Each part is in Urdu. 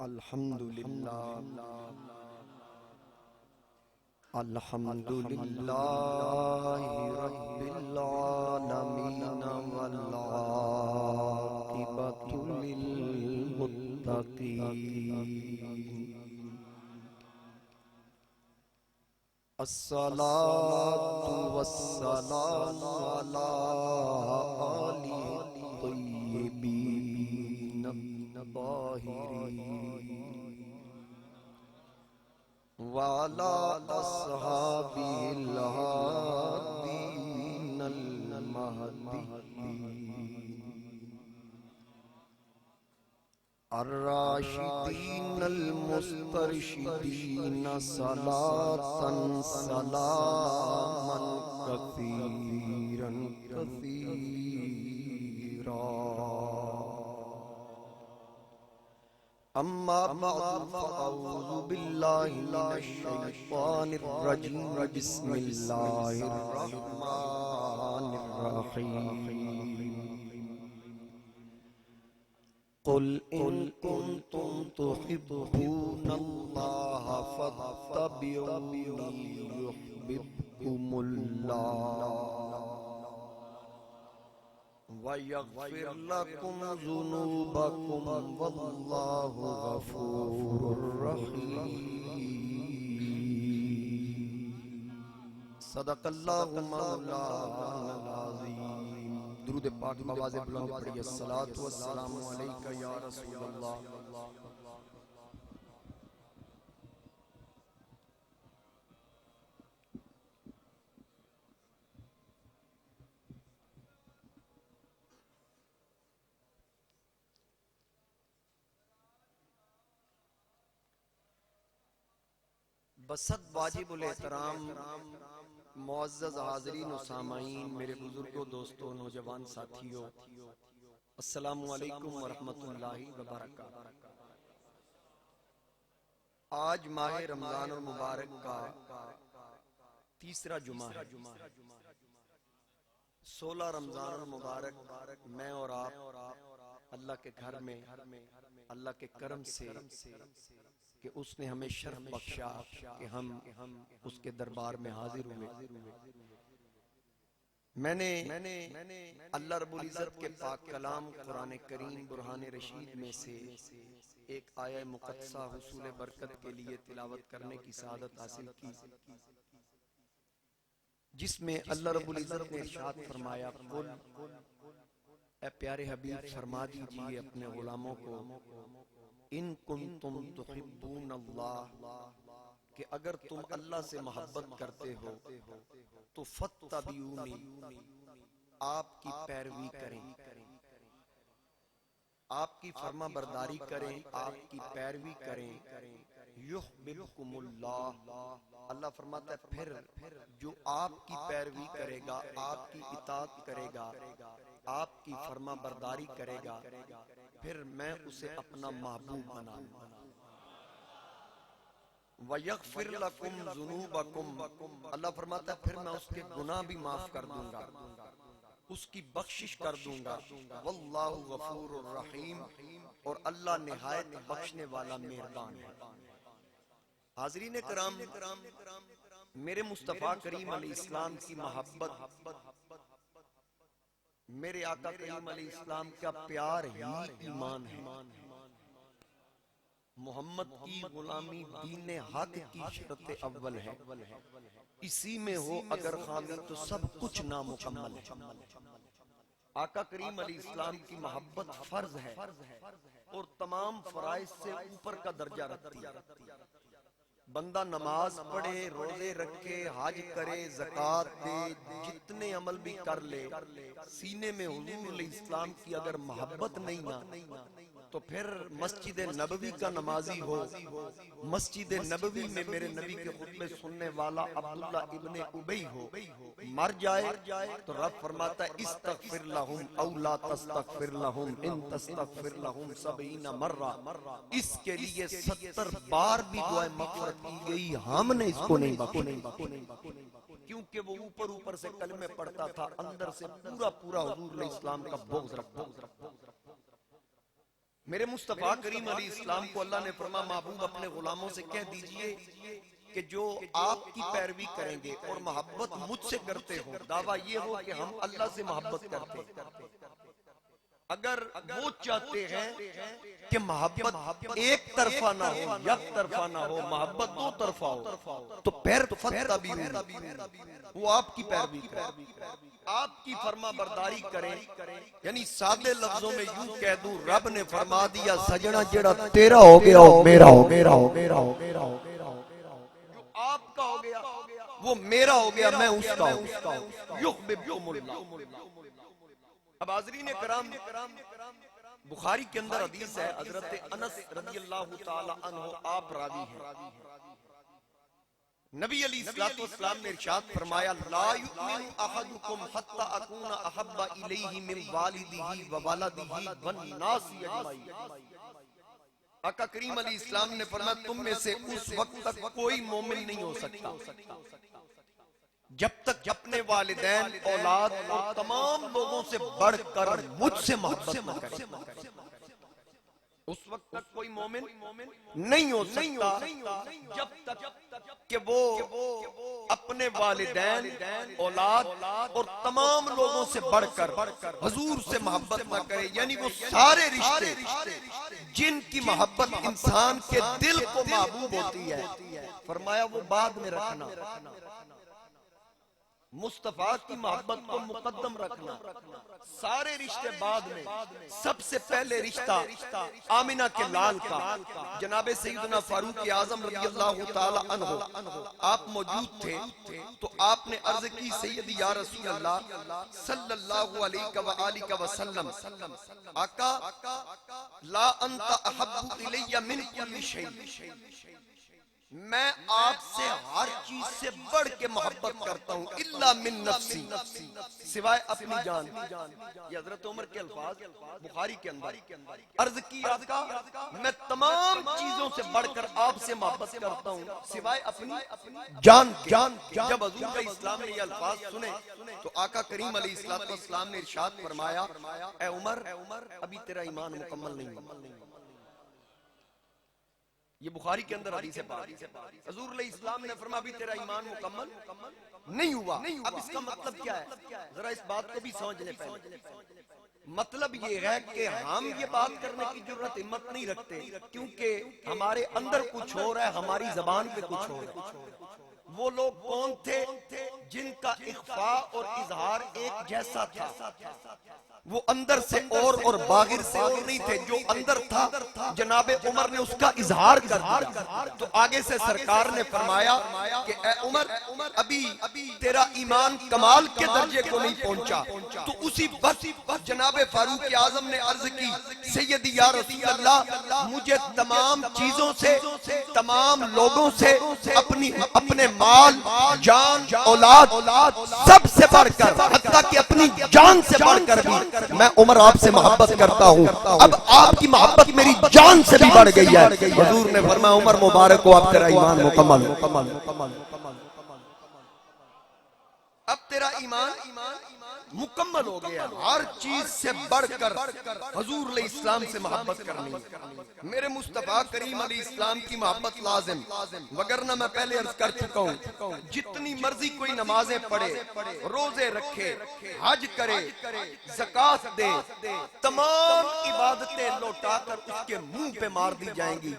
الحمدللہ الحمدللہ رب العالمین والعاقبۃ للمتقین الصلاۃ والسلام علی آلہ الطیبین الطاہرین وعلى أصحابه الهادين المهديين الراشدين المسترشدين صلاة سلاما كثيرا أما بعد فأعوذ بالله من الشيطان الرجيم بسم الله الرحمن الرحيم قل إن كنتم تحبون الله فاتبعوني يحببكم الله وَيَغْفِرْ لَكُمْ ذُنُوبَكُمْ وَاللَّهُ غَفُورٌ رَحِيمٌ صدق اللہ مولانا العظیم۔ درود پاک بآواز بلند پڑھیے الصلاۃ والسلام علیک یا رسول اللہ۔ بسط واجب الاحترام معزز حاضرین و سامعین، میرے بزرگوں، دوستوں، نوجوان ساتھیوں، السلام علیکم ورحمۃ اللہ وبرکاتہ۔ آج ماہ رمضان المبارک کا تیسرا جمعہ ہے۔ 16 رمضان المبارک میں اور آپ اللہ کے گھر میں اللہ کے کرم سے کہ اس نے ہمیں شرف بخشا کہ ہم اس کے دربار میں حاضر ہوئے۔ میں نے اللہ رب العزت کے پاک کلام قرآن کریم برہان رشید میں سے ایک آیہ مقدسہ حصول برکت کے لیے تلاوت کرنے کی سعادت حاصل کی، جس میں اللہ رب العزت نے ارشاد فرمایا، قل اے پیارے حبیب فرما دیجئے اپنے غلاموں کو، ان کنتم تحبون اللہ، کہ اگر تم اللہ سے محبت کرتے ہو تو فاتبعونی، آپ کی پیروی کریں، آپ کی فرما برداری کریں، آپ کی پیروی کریں، یحببکم اللہ، اللہ فرماتا ہے پھر جو آپ کی پیروی کرے گا، آپ کی اطاعت کرے گا، آپ کی فرما برداری کرے گا، پھر میں اسے اپنا محبوب بناؤں گا۔ وَيَغْفِرْ لَكُمْ ذُنُوبَكُمْ، اللہ فرماتا ہے پھر میں اس کے گناہ بھی معاف کر دوں گا، اس کی بخشش کر دوں گا۔ وَاللَّهُ غَفُورٌ رَحِيمٌ، اور اللہ نہایت بخشنے والا مہربان ہے۔ حاضرین کرام، میرے مصطفیٰ کریم علیہ السلام کی محبت، میرے آقا کریم علیہ السلام کا پیار ہی ایمان ہے۔ محمد کی غلامی دین حق کی شرط اول ہے، اسی میں ہو اگر خامی تو سب کچھ نامکمل ہے۔ آقا کریم علیہ السلام کی محبت فرض ہے اور تمام فرائض سے اوپر کا درجہ رکھتی ہے۔ بندہ نماز پڑھے، روزے رکھے، حج کرے، زکوٰۃ دے، جتنے عمل بھی کر لے، سینے میں حضور علیہ السلام کی اگر محبت نہیں نا تو پھر مسجد نبوی کا نمازی ہو، مسجد نبوی میں میرے نبی کے خطبے سننے والا عبداللہ ابن ابی ہو، مر جائے تو رب فرماتا ہے استغفر لہم او لا تستغفر لہم ان تستغفر لہم 70 مرہ، اس کے لیے 70 بار بھی دعائے مغفرت کی گئی، ہم نے اس کو نہیں بخشا، کیونکہ وہ اوپر سے کلمے پڑھتا تھا، اندر سے پورا حضور علیہ السلام کا بغض رکھتا۔ میرے مصطفیٰ کریم علیہ السلام کو اللہ نے فرمایا محبوب اپنے غلاموں سے کہہ دیجئے کہ جو آپ کی پیروی کریں گے اور محبت مجھ سے کرتے ہو، دعویٰ یہ ہو کہ ہم اللہ سے محبت کرتے ہیں، اگر وہ چاہتے ہیں کہ محبت ایک طرفہ نہ ہو، یک طرفہ نہ ہو، محبت دو طرفہ ہو، تو پیر فتبعوا، وہ آپ کی پیروی کریں، آپ کی فرما برداری کریں. یعنی سادے لفظوں میں یوں کہہ دوں، رب نے فرما دیا سجنا جڑا تیرا ہو گیا وہ میرا ہو گیا، جو آپ کا ہو گیا وہ میرا ہو گیا، میں اس کا ہوں. یحببکم اللہ. اب حاضرین کرام، بخاری کے اندر حدیث ہے، حضرت انس رضی اللہ تعالی عنہ آپ راوی ہیں. نبی علیہ السلام نے ارشاد فرمایا لا یؤمن احدکم حتی اکون احب الیہ من والدہ وولدہ والناس اجمعین. آقا کریم علیہ السلام نے فرمایا تم میں سے اس وقت تک کوئی مومن نہیں ہو سکتا جب تک اپنے والدین، اولاد اور تمام لوگوں سے بڑھ کر مجھ سے محبت نہ کرے. اس وقت تک کوئی مومن نہیں ہو سکتا جب تک کہ وہ اپنے والدین، اولاد اور تمام لوگوں سے بڑھ کر حضور سے محبت نہ کرے. یعنی وہ سارے رشتے جن کی محبت انسان کے دل کو محبوب ہوتی ہے، فرمایا وہ بعد میں رکھنا، مصطفیٰ کی محبت کو مقدم رکھنا، سارے رشتے بعد میں. سب سے پہلے رشتہ آمنہ کے لال کا، جناب سیدنا فاروق اعظم رضی اللہ تعالی عنہ آپ موجود تھے تو آپ نے عرض کی سیدی یا رسول اللہ صلی اللہ علیہ وآلہ وسلم، آقا لا انت احب الی من کل شیء، میں آپ سے ہر چیز سے بڑھ کے محبت کرتا ہوں، الا من نفسی، سوائے اپنی جان. یہ حضرت عمر کے الفاظ بخاری کے اندر. عرض کی آقا میں تمام چیزوں سے بڑھ کر آپ سے محبت کرتا ہوں سوائے اپنی جان کے. جب حضور کا اسلام نے یہ الفاظ سنے تو آقا کریم علیہ السلام نے ارشاد فرمایا اے عمر ابھی تیرا ایمان مکمل نہیں ہوا. یہ بخاری کے اندر حدیث ہے. حضور علیہ السلام نے فرمایا ابھی تیرا ایمان مکمل نہیں ہوا. اب اس کا مطلب کیا ہے؟ ذرا اس بات کو بھی سمجھ لیں. پہلے مطلب یہ ہے کہ ہم یہ بات کرنے کی جرات ہمت نہیں رکھتے کیونکہ ہمارے اندر کچھ ہو رہا ہے، ہماری زبان پہ کچھ ہو رہا ہے. وہ لوگ کون تھے جن کا اخفاء اور اظہار ایک جیسا تھا؟ وہ اندر سے اور باہر سے اور نہیں تھے. جو اندر تھا جناب عمر نے اس کا اظہار کر دیا. تو آگے سے سرکار نے فرمایا کہ اے عمر ابھی تیرا ایمان کمال کے درجے کو نہیں پہنچا. تو اسی وقت جناب فاروق اعظم نے عرض کی سیدی یا رسول اللہ مجھے تمام چیزوں سے، تمام لوگوں سے، اپنے مال، جان، اولاد سب سے بڑھ کر، حتیٰ کہ اپنی جان سے بڑھ کر بھی میں عمر آپ سے محبت کرتا ہوں. اب آپ کی محبت میری جان سے بھی بڑھ گئی ہے. حضور نے فرمایا عمر مبارک کو اب تیرا ایمان مکمل. اب تیرا ایمان مکمل ہو گیا. ہر چیز سے بڑھ کر حضور علیہ السلام سے محبت کرنی. میرے مصطفیٰ کریم علیہ السلام کی محبت لازم، وگرنہ میں پہلے عرض کر چکا ہوں جتنی مرضی کوئی نمازیں پڑھے، روزے رکھے، حج کرے، زکوٰۃ دے، تمام عبادتیں لوٹا کر اس کے منہ پہ مار دی جائیں گی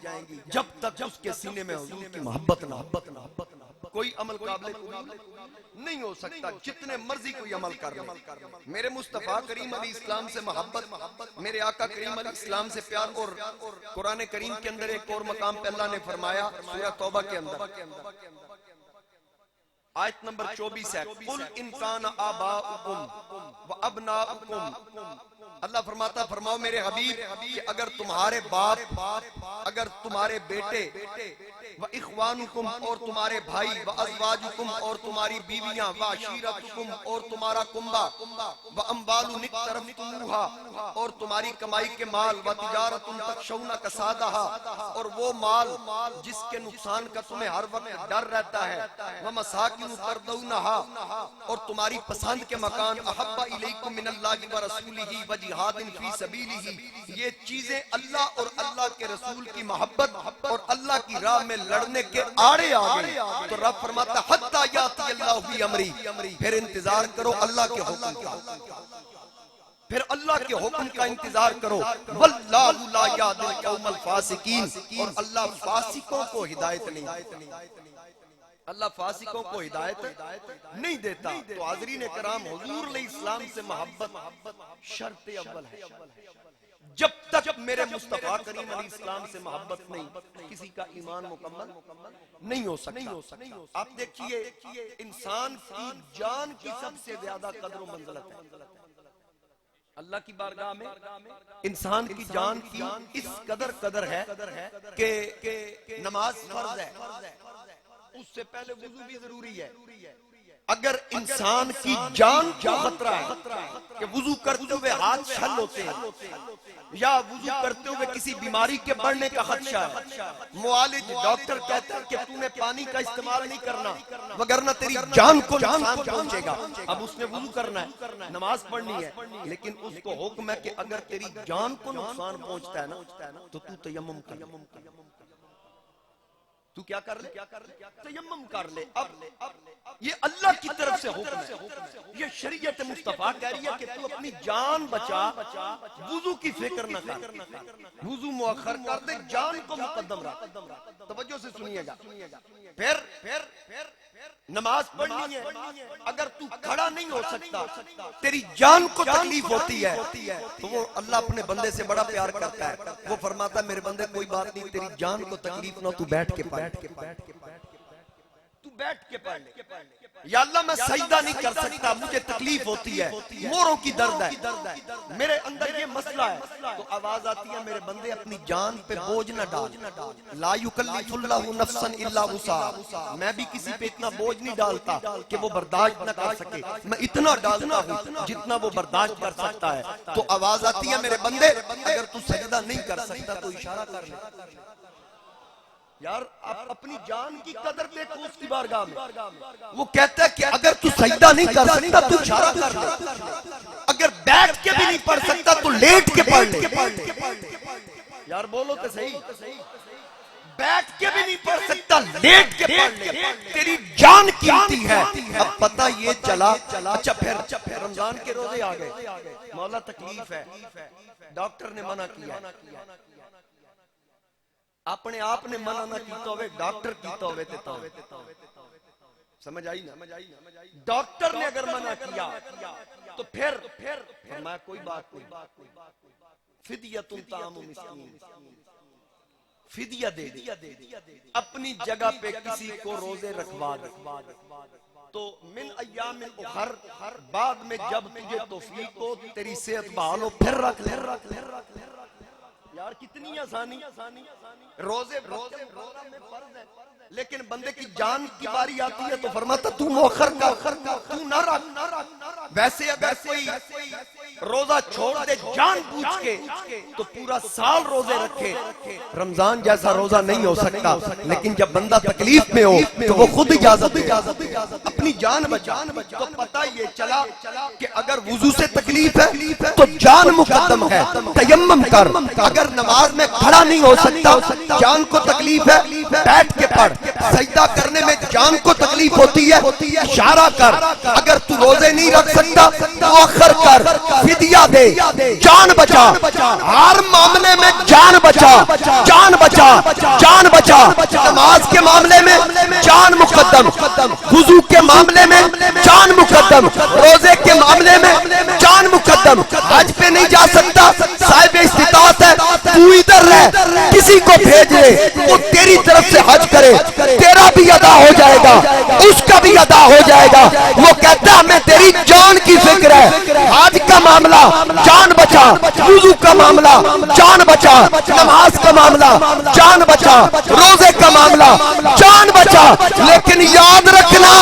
جب تک اس کے سینے میں حضور کی محبت نہ ہو. کوئی عمل قابل نہیں ہو سکتا جتنے مرضی کوئی عمل کر لے. میرے مصطفیٰ کریم علیہ السلام سے محبت، میرے آقا کریم علیہ السلام سے پیار. اور قرآن کریم کے اندر ایک اور مقام پہ اللہ نے فرمایا سورہ توبہ کے اندر آیت نمبر 24 ہے قُلْ إِنْ كَانَ آبَاؤُكُمْ وَأَبْنَاؤُكُمْ. اللہ فرماتا فرماؤ میرے حبیب کہ اگر تمہارے باپ، اگر تمہارے بیٹے، وَإِخْوَانُكُمْ اور تمہارے بھائی، وَأَزْوَاجُكُمْ اور تمہاری بیویاں، وَعَشِيرَتُكُمْ اور تمہارا کنبہ، وَأَمْوَالٌ اقْتَرَفْتُمُوهَا اور تمہاری کمائی کے مال، وَتِجَارَةٌ تَخْشَوْنَ كَسَادَهَا اور وہ مال جس کے نقصان کا تمہیں ہر وقت ڈر رہتا ہے، وَمَسَاكِنُ مساکن تردونہا، اور تمہاری پسند کے مکان، احب الیکم من اللہ و رسولہ و جہاد فی سبیلہ، یہ چیزیں اللہ اور اللہ کے رسول کی محبت اور اللہ کی راہ میں لڑنے کے آڑے آگئے، تو رب فرماتا حتی یاتی اللہ بی امری، پھر انتظار کرو اللہ کے حکم کا، پھر اللہ کے حکم کا انتظار کرو، واللہ لا یہدی القوم الفاسقین، اور اللہ فاسقوں کو ہدایت نہیں، اللہ فاسقوں کو ہدایت نہیں دیتا۔ تو حاضرین کرام، حضور علیہ السلام سے محبت شرط اول ہے۔ جب تک میرے مصطفیٰ کریم علیہ السلام سے محبت نہیں، کسی کا ایمان مکمل نہیں ہو سکتا۔ آپ دیکھیے، انسان کی جان کی سب سے زیادہ قدر و منزلت ہے اللہ کی بارگاہ میں، انسان کی جان کی اس قدر ہے کہ نماز فرض ہے، اس سے پہلے وضو بھی ضروری ہے۔ اگر انسان کی جان کو خطرہ ہے کہ وضو کرتے ہوئے ہاتھ چھل ہوتے ہیں یا وضو کرتے ہوئے کسی بیماری کے بڑھنے کا خدشہ ہے، معالج ڈاکٹر کہتا ہے کہ تو نے پانی کا استعمال نہیں کرنا وگرنہ تیری جان کو نقصان پہنچے گا، اب اس نے وضو کرنا ہے، نماز پڑھنی ہے، لیکن اس کو حکم ہے کہ اگر تیری جان کو نقصان پہنچتا ہے نا تو تیمم کر، تو کیا کر لے؟ تیمم کر لے۔ اب یہ اللہ کی طرف سے حکم ہے، یہ شریعت مصطفیٰ کہہ رہی ہے کہ تو اپنی جان بچا، وضو کی فکر نہ کر، وضو مؤخر کر دے، جان کو مقدم رکھ۔ توجہ سے سنیے گا، پھر نماز پڑھنی ہے، اگر تو کھڑا نہیں ہو سکتا، تیری جان کو تکلیف ہوتی ہے، تو وہ اللہ اپنے بندے سے بڑا پیار کرتا ہے، وہ فرماتا ہے میرے بندے کوئی بات نہیں، تیری جان کو تکلیف نہ، تو بیٹھ کے پڑھ، تو بیٹھ کے پڑھ لے۔ یا اللہ میں سجدہ نہیں کر سکتا، مجھے تکلیف ہوتی ہے، موروں کی درد ہے، میرے اندر یہ مسئلہ ہے، تو آواز آتی ہے میرے بندے اپنی جان پہ بوجھ نہ ڈال، لا یکلف اللہ نفسا الا وسعہا، میں بھی کسی پہ اتنا بوجھ نہیں ڈالتا کہ وہ برداشت نہ کر سکے، میں اتنا ڈالتا ہوں جتنا وہ برداشت کر سکتا ہے۔ تو آواز آتی ہے میرے بندے اگر تو سجدہ نہیں کر سکتا تو اشارہ کر لے۔ یار آپ اپنی جان کی قدر دیکھو اس کی بارگاہ میں، وہ کہتا ہے کہ اگر تو سجدہ نہیں کر سکتا تو اشارہ کر لے، اگر بیٹھ کے بھی نہیں پڑھ سکتا تو لیٹ کے پڑھ لے۔ یار بولو تو صحیح، بیٹھ کے بھی نہیں پڑھ سکتا لیٹ کے پڑھ لے، تیری جان قیمتی ہے۔ اب پتہ یہ چلا، اچھا پھر رمضان کے روزے آ گئے، مولا تکلیف ہے، ڈاکٹر نے منع کیا، اپنے آپ نے منع نہ کیتا ہوئے، ڈاکٹر کیتا ہوئے تیتا ہوئے، سمجھ آئی نا؟ ڈاکٹر نے اگر منع کیا تو پھر فرمایا کوئی بات نہیں، فدیۃ طعام مسکین، فدیہ دے دی، اپنی جگہ پہ کسی کو روزے رکھوا دے، تو من ایام اخر، بعد میں جب تجھے توفیق ہو، تیری صحت بحال ہو، پھر رکھ لے۔ یار کتنی آسانی، روزے میں فرض ہے، لیکن بندے کی جان کی باری آتی ہے تو فرماتا تو مؤخر کر، تو نہ رکھ۔ ویسے اگر کوئی روزہ چھوڑ دے جان بوجھ کے تو پورا سال روزے رکھے، رمضان جیسا روزہ نہیں ہو سکتا، لیکن جب بندہ تکلیف میں ہو تو وہ خود اجازت دے اپنی جان بچا۔ تو پتہ یہ چلا کہ اگر وضو سے تکلیف ہے تو جان مقدم ہے، تیمم کر۔ اگر نماز میں کھڑا نہیں ہو سکتا، جان کو تکلیف ہے، بیٹھ کے پڑھ۔ سجدہ کرنے میں جان کو تکلیف ہوتی ہے، اشارہ کر۔ اگر تو روزے نہیں رکھ سکتا مؤخر کر، فدیہ دے، جان بچا۔ ہر معاملے میں جان بچا، جان بچا، جان بچا۔ نماز کے معاملے میں جان مقدم، وضو کے معاملے میں جان مقدم، روزے کے معاملے میں جان مقدم۔ حج پہ نہیں جا سکتا، صاحب استطاعت ہے، تو ادھر رہ، کسی کو بھیج لے، وہ تیری طرف سے حج کرے، تیرا بھی ادا ہو جائے گا، اس کا بھی ادا ہو جائے گا۔ وہ کہتا ہے ہمیں تیری جان کی فکر ہے۔ حج کا معاملہ جان بچا، وضو کا معاملہ جان بچا، نماز کا معاملہ جان بچا، روزے کا معاملہ جان بچا۔ لیکن یاد رکھنا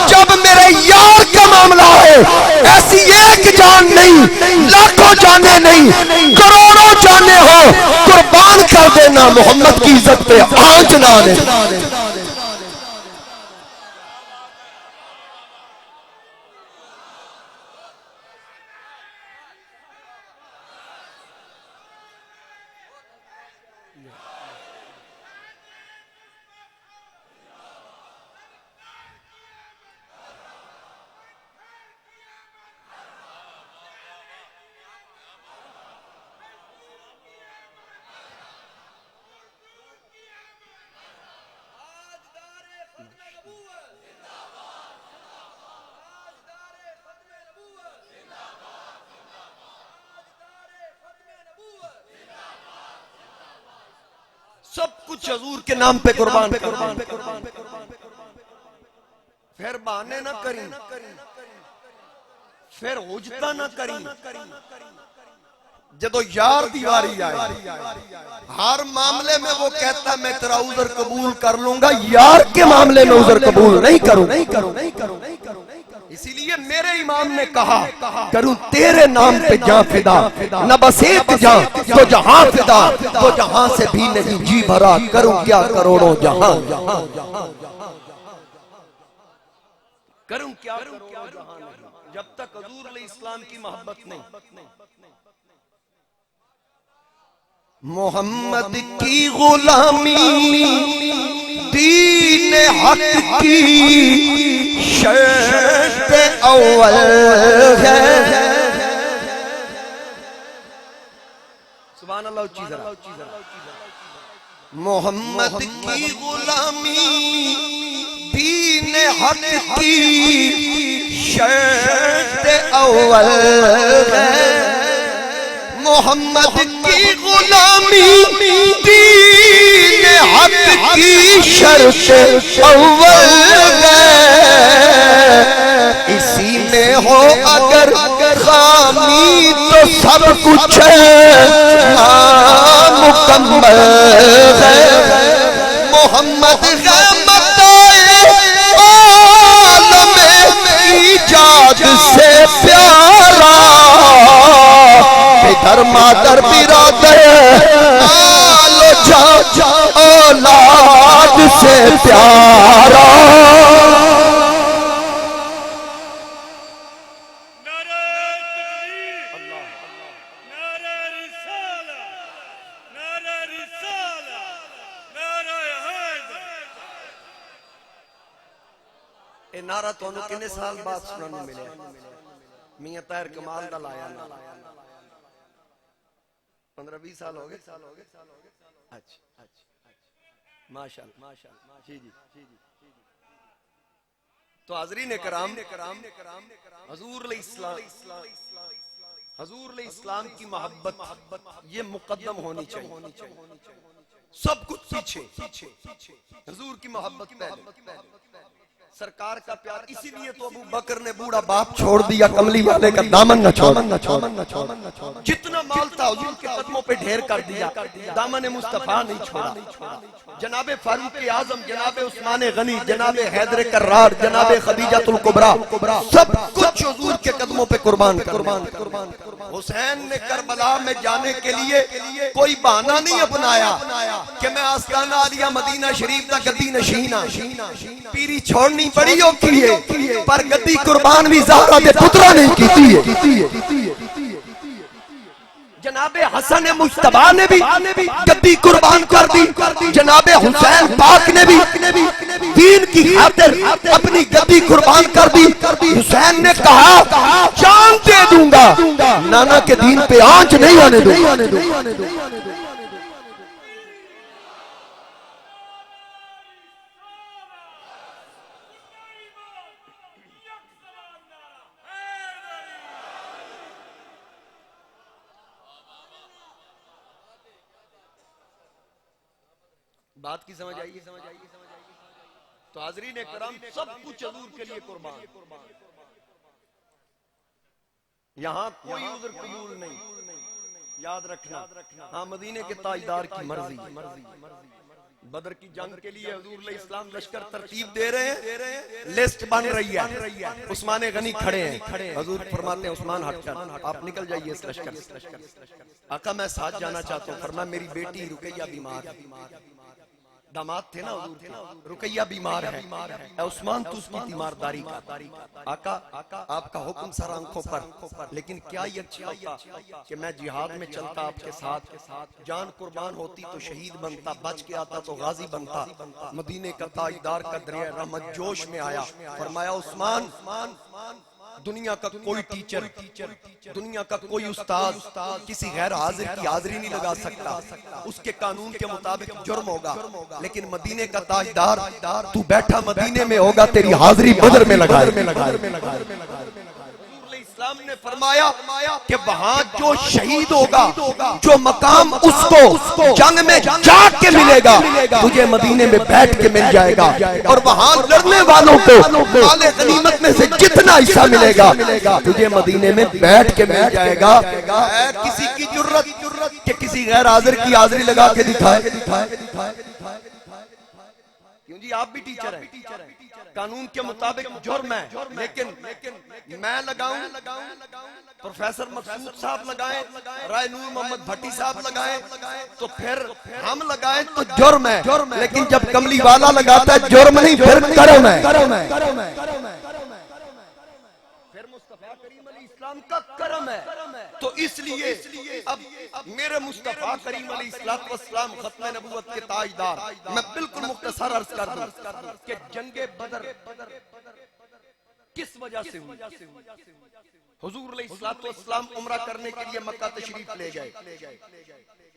جب میرے یار کا معاملہ ہو، ایسی ایک جان نہیں، لاکھوں جانیں نہیں، کروڑوں جانیں ہو، قربان کر دینا محمد کی عزت پہ آنچ نہ آنے۔ سب کچھ حضور کے نام پہ قربان قربان پھر بہانے نہ کریں، پھر حجتہ نہ کریں۔ جدو یار دیواری آئے ہر معاملے میں وہ کہتا ہے میں تیرا عذر قبول کر لوں گا، یار کے معاملے میں عذر قبول نہیں کروں۔ اسی لیے میرے امام نے کہا کروں تیرے نام پہ جاں فدا، نہ بس ایک جاں تو جہاں فدا، تو جہاں سے بھی نہیں جی بھرا، کروں کیا کروڑوں جہاں، کروں کیا کروڑوں جہاں نہیں، جب تک حضور علیہ السلام کی محبت نہیں۔ محمد کی غلامی دین حق کی شرط اول ہے۔ سبحان اللہ اچھی ذرا۔ محمد کی غلامی دین حق کی شرط اول ہے۔ محمد کی غلامی دین حق کی شرط اول ہے۔ اسی میں ہو اگر خامی تو سب کچھ نامکمل ہے۔ محمد غمت عالم ایجاد سے پیارا، در مادر برادر آل و جان اولاد سے پیارا۔ نعرہ تکبیر، نعرہ رسالہ، نعرہ رسالہ، نعرہ حیدر۔ اے نعرہ تو انہوں کنے سال بعد سننے ملے، میاں طاہر کمال دا لایا نا، 15-20 سال ہو گئے۔ اچھا ماشاءاللہ جی جی۔ تو حاضرین کرام، حضور علیہ السلام کی محبت یہ مقدم ہونی چاہیے، سب کچھ پیچھے، حضور کی محبت پہلے، سرکار کا پیار۔ اسی لیے تو ابو بکر نے بوڑھا باپ چھوڑ دیا، کملی والے کا دامن نہ چھوڑ، جتنا مال تھا حضور کے قدموں پہ ڈھیر کر دیا، دامن مصطفیٰ نہیں چھوڑا۔ جناب فاروق اعظم، جناب عثمان غنی، جناب حیدر کرار، جناب خدیجہ الکبریٰ، سب کچھ حضور کے قدموں پہ قربان کر۔ حسین نے کربلا میں جانے کے لیے کوئی بہانہ نہیں اپنایا کہ میں آستانہ عالیہ مدینہ شریف دا گدی نشینہ، پیری چھوڑنی بڑی اوکھی ہے پر گدی قربان بھی زہرہ دے پترہ نہیں کیتی ہے۔ جناب حسن مجتبیٰ نے بھی گدی قربان کر دی، جناب حسین پاک نے بھی دین کی خاطر اپنی گدی قربان کر دی۔ حسین نے کہا جان دے دوں گا، نانا کے دین پہ آنچ نہیں آنے دوں۔ بات کی سمجھ آئیے؟ تو حاضرین کرام سب کچھ حضور کے لیے قربان، یہاں کوئی عذر قبول نہیں، یاد رکھنا۔ ہاں مدینے کے تاجدار کی مرضی، بدر کی جنگ کے لیے حضور علیہ السلام لشکر ترتیب دے رہے ہیں، لسٹ بن رہی ہے، عثمان غنی کھڑے ہیں، حضور فرماتے ہیں عثمان ہٹ کر آپ نکل جائیے اس لشکر سے۔ آقا میں ساتھ جانا چاہتا ہوں، فرمایا میری بیٹی رقیہ بیمار ہے، داماد تھے نا حضور کے، رقیہ بیمار ہے، اے عثمان تو اس کی تیمارداری کا، آقا آپ کا حکم سر آنکھوں پر، لیکن کیا یہ اچھا ہوتا کہ میں جہاد میں چلتا آپ کے ساتھ، جان قربان ہوتی تو شہید بنتا، بچ کے آتا تو غازی بنتا۔ مدینے کا تاجدار کا دریائے رحمت جوش میں آیا، فرمایا عثمان دنیا کا کوئی ٹیچر، دنیا کا کوئی استاد کسی غیر حاضر کی حاضری نہیں لگا سکتا، اس کے قانون کے مطابق جرم ہوگا، لیکن مدینے کا تاجدار تو بیٹھا مدینے میں ہوگا، تیری حاضری بدر میں لگائے۔ اسلام نے فرمایا کہ وہاں جو شہید ہوگا، جو مقام اس کو جنگ میں جا کے ملے گا، تجھے مدینے میں بیٹھ کے مل جائے گا، اور وہاں لڑنے والوں کو مال غنیمت میں سے جتنا حصہ ملے گا تجھے مدینے میں بیٹھ کے مل جائے گا۔ کسی کی جرت کہ کسی غیر حاضر کی حاضری لگا کے دکھائے؟ کیوں جی آپ بھی ٹیچر ہیں، قانون کے مطابق جرم ہے، لیکن میں لگاؤں، پروفیسر مقصود صاحب لگائیں، رائے نور محمد بھٹی صاحب لگائیں، تو پھر ہم لگائیں تو جرم ہے، لیکن جب کملی والا لگاتا ہے جرم نہیں، پھر کرم ہے۔ پھر مصطفیٰ کریم علیہ السلام کا کرم ہے۔ تو اس لیے اب میرے مصطفیٰ کریم علیہ السلام ختم نبوت کے تاجدار، میں بالکل مختصر عرض کر دوں کہ جنگ بدر کس وجہ سے ہوئی؟ حضور علیہ السلام عمرہ کرنے کے لیے مکہ تشریف لے گئے،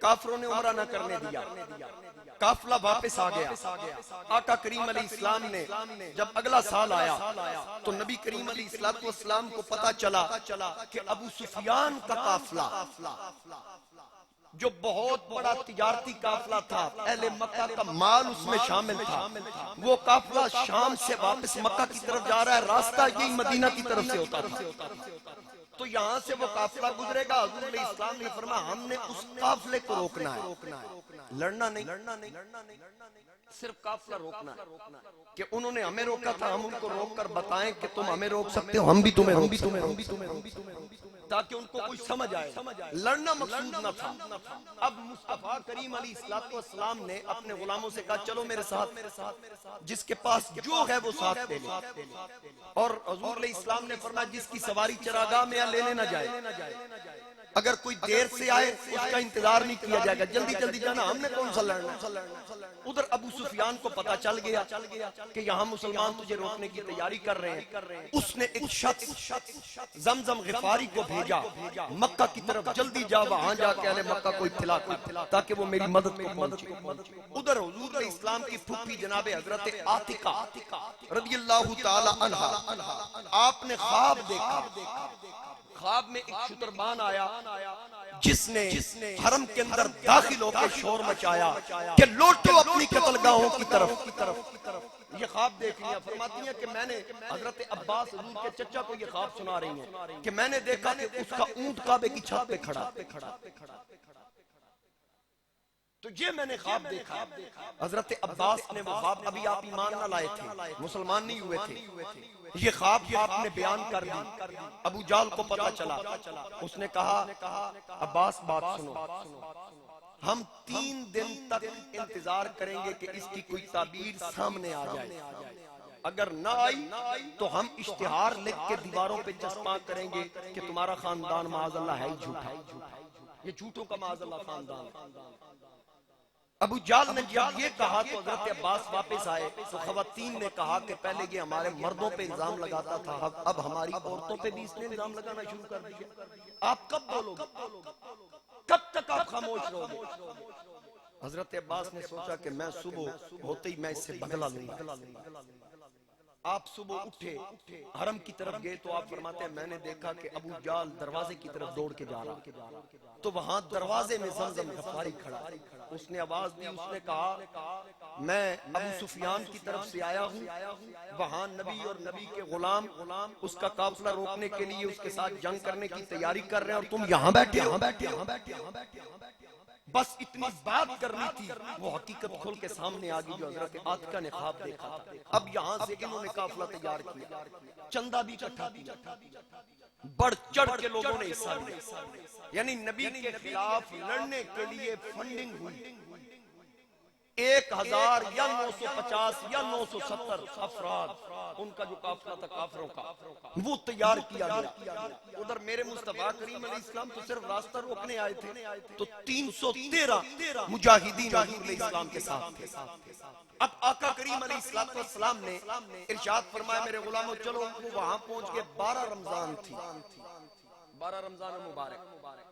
کافروں نے عمرہ نہ کرنے دیا، قافلہ واپس آ گیا۔ آقا کریم علیہ السلام نے جب اگلا سال آیا تو نبی کریم علیہ السلام کو پتا چلا کہ ابو سفیان کا قافلہ جو بہت بڑا تجارتی قافلہ تھا، اہل مکہ کا مال اس میں شامل تھا، وہ قافلہ شام سے واپس مکہ کی طرف جا رہا ہے، راستہ یہی مدینہ کی طرف سے ہوتا تھا، تو یہاں سے وہ قافلہ گزرے گا۔ حضور علیہ السلام نے فرمایا ہم نے اس قافلے کو روکنا ہے، لڑنا نہیں، صرف قافلہ روکنا ہے، کہ انہوں نے ہمیں روکا تھا، ہم ان کو روک کر بتائیں کہ تم ہمیں روک سکتے ہو، ہم بھی تمہیں روک سکتے ہیں، تاکہ ان کو کچھ سمجھ آئے۔ لڑنا مقصود نہ تھا۔ اب مصطفیٰ کریم علیہ السلام نے اپنے غلاموں سے کہا چلو میرے ساتھ، جس کے پاس جو ہے وہ ساتھ لے لے، اور حضور علیہ السلام نے فرمایا جس کی سواری چراگاہ میں لینے نہ جائے، اگر کوئی دیر سے آئے اس کا انتظار نہیں کیا جائے گا، جلدی جلدی جانا، ہم نے کون سا لڑنا۔ ادھر ابو سفیان کو پتا چل گیا کہ یہاں مسلمان تجھے روکنے کی تیاری کر رہے ہیں، اس نے ایک شخص زمزم غفاری کو بھیجا مکہ کی طرف، جلدی جا وہاں جا کے اہل مکہ کو اطلاع کر تاکہ وہ میری مدد کو پہنچے۔ ادھر حضور علیہ السلام کی پھوپھی جناب حضرت عاتقہ رضی اللہ تعالی عنہا، آپ نے خواب دیکھا، خواب میں ایک شتربان آیا جس نے حرم کے اندر داخل ہو کے شور مچایا کہ لوٹو اپنی قتل گاہوں کی طرف۔ یہ خواب دیکھ لیا، فرماتی ہیں کہ میں نے حضرت عباس حضور کے چچا کو یہ خواب سنا رہی ہیں کہ میں نے دیکھا کہ اس کا اونٹ کعبے کی چھت پہ کھڑا، تو یہ میں نے خواب دیکھا۔ حضرت عباس نے وہ خواب، ابھی آپ ایمان نہ لائے تھے، مسلمان نہیں ہوئے تھے، یہ خواب آپ نے بیان کر دی، ابو جال کو پتا چلا، اس نے کہا عباس بات سنو، ہم 3 دن تک انتظار کریں گے کہ اس کی کوئی تعبیر سامنے آ جائے، اگر نہ آئی تو ہم اشتہار لکھ کے دیواروں پہ چسپاں کریں گے کہ تمہارا خاندان معاذ اللہ ہے ہی جھوٹا، یہ جھوٹوں کا معاذ اللہ خاندان۔ ابو جال نے جب یہ کہا تو حضرت عباس واپس آئے تو خواتین نے کہا کہ پہلے یہ ہمارے مردوں پہ الزام لگاتا تھا، اب ہماری عورتوں پہ بھی اس نے الزام لگانا شروع کر دیا، آپ کب بولو گے، کب تک آپ خاموش رہو گے؟ حضرت عباس نے سوچا کہ میں صبح ہوتے ہی میں اس سے بدلہ لوں گا۔ آپ صبح اٹھے، حرم کی طرف گئے تو آپ فرماتے ہیں میں نے دیکھا کہ ابو جال دروازے کی طرف دوڑ کے جا رہا، تو وہاں دروازے میں زمزم غفاری کھڑا، اس نے آواز دی، اس نے کہا میں ابو سفیان کی طرف سے آیا ہوں، وہاں نبی اور نبی کے غلام اس کا قافلہ روکنے کے لیے اس کے ساتھ جنگ کرنے کی تیاری کر رہے ہیں اور تم یہاں بیٹھے ہو۔ بس اتنی بات کرنی تھی، وہ حقیقت کھول کے سامنے آ گئی جو حضرت عاتقہ نے خواب دیکھا تھا۔ اب یہاں سے انہوں نے قافلہ تیار کیا، چندہ بھی اکٹھا کیا، بڑھ چڑھ کے لوگوں نے حصہ لیا، یعنی نبی کے خلاف لڑنے کے لیے فنڈنگ ہوئی۔ 1000 یا 950 یا 970 افراد ان کا جو قافلہ تھا کافروں کا وہ تیار کیا گیا. ادھر میرے مصطفیٰ کریم علیہ السلام تو صرف راستہ روکنے آئے تھے تو 313 مجاہدین حضور علیہ السلام کے ساتھ تھے. اب آقا کریم علیہ السلام نے ارشاد فرمایا میرے غلاموں چلو. وہ وہاں پہنچ کے 12 رمضان تھی, 12 رمضان مبارک.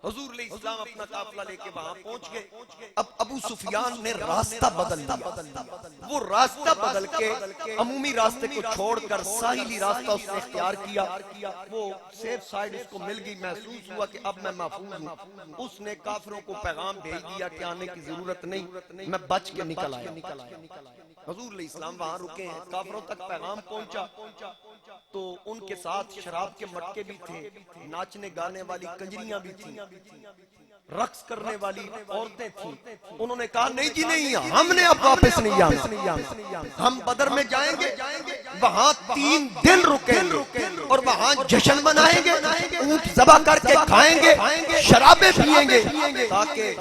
حضور علیہ السلام اپنا قافلہ لے کے وہاں پہنچ گئے. اب ابو سفیان نے راستہ بدل دیا. وہ راستہ بدل کے عمومی راستے کو چھوڑ کر ساحلی راستہ اس نے اختیار کیا. وہ سیف سائیڈ اس کو مل گئی. محسوس ہوا کہ اب میں محفوظ ہوں. اس نے کافروں کو پیغام بھیج دیا کہ آنے کی ضرورت نہیں, میں بچ کے نکل آیا. حضور علیہ السلام وہاں رکے ہیں. کافروں تک پیغام پہنچا تو ان کے ساتھ شراب کے مٹکے بھی تھے, ناچنے گانے والی کنجریاں بھی تھیں, رقص کرنے والی عورتیں تھیں. انہوں نے کہا نہیں جی نہیں, ہم نے اب واپس نہیں جانا. ہم بدر میں جائیں گے, وہاں 3 دن رکیں گے اور وہاں جشن منائیں گے, اونٹ ذبح کر کے کھائیں گے, شرابیں پیئیں گے, تاکہ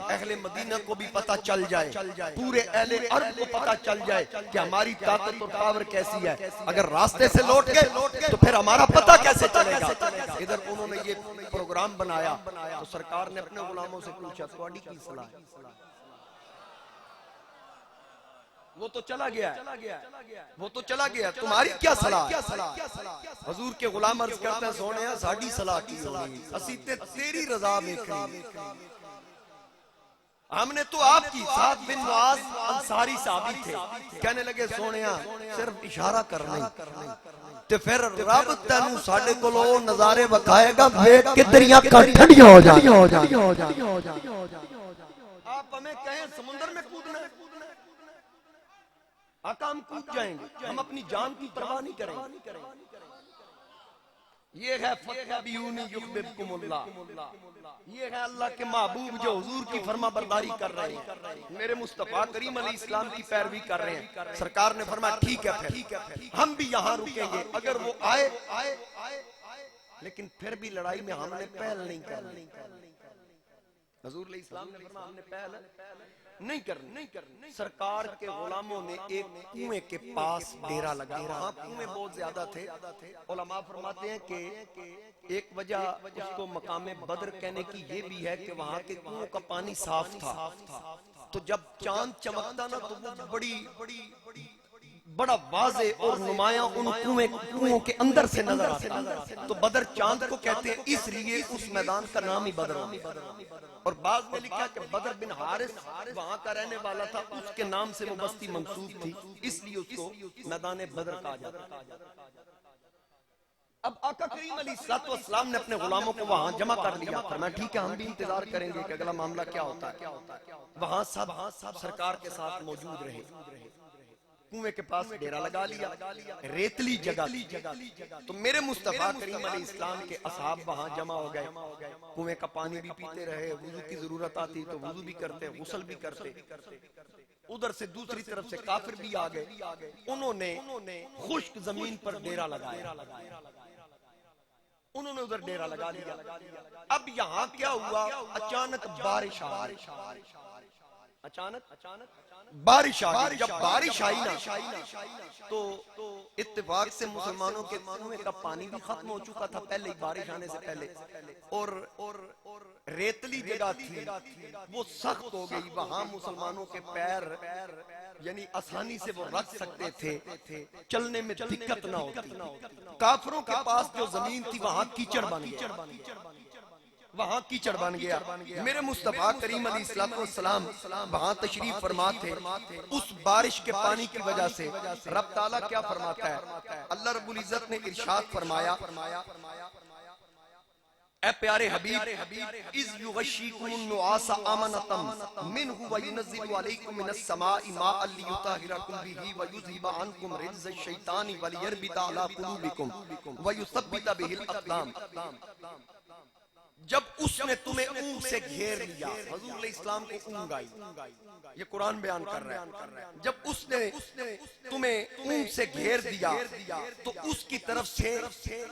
اہل مدینہ کو بھی پتہ چل جائے, پورے اہل عرب کو پتہ چل جائے کہ ہماری طاقت اور پاور کیسی ہے. اگر راستے سے لوٹ گئے تو پھر ہمارا پتہ کیسے چلے گا. ادھر انہوں نے یہ پروگرام بنایا تو سرکار نے اپنے غلاموں سے پوچھا تھوڑی کی صلاح ہے؟ وہ تو چلا گیا ہے, وہ تو چلا گیا, تمہاری کیا صلاح ہے؟ حضور کے غلام عرض کرتے ہیں سونیا ساڑی صلاح کی ہوئی, اسی تے تیری رضا ویکھنی. ہم نے تو آپ کی. سعد بن معاذ انصاری صحابی تھے, کہنے لگے سونیا صرف اشارہ کرنا ہی تے پھر رب تینوں ساڈے کولوں نظارے وکھائے گا ویکھ کے تیریاں ٹھنڈیاں ہو جائیں. آپ ہمیں کہیں سمندر میں کودنا ہے, آقا ہم کود جائیں گے, ہم اپنی جان کی پرواہ نہیں کریں گے. یہ ہے فتبیونی یحببکم اللہ, یہ ہے اللہ کے محبوب جو حضور کی فرما برداری کر رہے ہیں, میرے مصطفیٰ کریم علیہ السلام کی پیروی کر رہے ہیں. سرکار نے فرمایا ٹھیک ہے پھر ہم بھی یہاں رکیں گے. اگر وہ آئے لیکن پھر بھی لڑائی میں ہم نے پہل نہیں کرنی. حضور علیہ السلام نے فرمایا ہم نے پہل نہیں کرنی. سرکار کے غلاموں نے ایک کنویں کے پاس ڈیرا لگا. وہاں کنویں بہت زیادہ تھے. علماء فرماتے ہیں کہ ایک وجہ اس کو مقام بدر کہنے کی یہ بھی ہے کہ وہاں کے کنووں کا پانی صاف تھا, تو جب چاند چمکتا نا تو وہ بڑا واضح اور نمایاں ان کنووں کے اندر سے نظر آتا. تو بدر چاند کو کہتے ہیں, اس لیے اس میدان کا نام ہی بدر ہے. اور بعض میں لکھا کہ بدر بن حارث وہاں کا رہنے والا تھا, اس کے نام سے وہ بستی منسوب تھی, اس لیے اس کو میدان بدر کہا جاتا. اب آقا کریم علیہ السلام نے اپنے غلاموں کو وہاں جمع کر لیا. فرمایا ٹھیک ہے ہم بھی انتظار کریں گے کہ اگلا معاملہ کیا ہوتا ہے. وہاں سب سرکار کے ساتھ موجود رہے. کنویں کے پاس ڈیرا لگا لیا, ریتلی جگہ تھی. تو میرے مصطفیٰ کریم علیہ السلام کے اصحاب وہاں جمع ہو گئے. کنویں کا پانی بھی پیتے رہے, وضو کی ضرورت آتی تو وضو بھی کرتے, غسل بھی کرتے. ادھر سے دوسری طرف سے کافر بھی آ گئے. انہوں نے خشک زمین پر ڈیرا لگایا, انہوں نے ادھر ڈیرا لگا لیا. اب یہاں کیا ہوا, اچانک بارش آ گئی. اچانک بارش آ گئی. جب بارش آئی نا تو اتفاق سے مسلمانوں کے کنویں کا پانی بھی ختم ہو چکا تھا پہلے ہی, بارش آنے سے پہلے, اور ریتلی جگہ تھی وہ سخت ہو گئی. وہاں مسلمانوں کے پیر یعنی آسانی سے وہ رکھ سکتے تھے, چلنے میں دقت نہ ہوتی. کافروں کے پاس جو زمین تھی وہاں کیچڑ بن گیا, وہاں کیچڑ بن گیا. میرے مصطفیٰ کریم علیہ السلام وہاں تشریف فرما تھے. اس بارش کے پانی کی وجہ سے رب تعالیٰ کیا فرماتا ہے, اللہ رب العزت نے ارشاد فرمایا اے پیارے حبیب اذ یغشیکم النعاس امنۃ منہ وینزل علیکم من السماء ماء لیطہرکم بہ ویذھب عنکم رجز الشیطان ولیربط علی قلوبکم ویثبت بہ الاقدام. جب اس نے تمہیں اونگ سے گھیر لیا, حضور علیہ السلام کو اونگ آئی, یہ قرآن بیان کر رہا ہے. جب اس نے تمہیں اونگ سے گھیر دیا تو اس کی طرف سے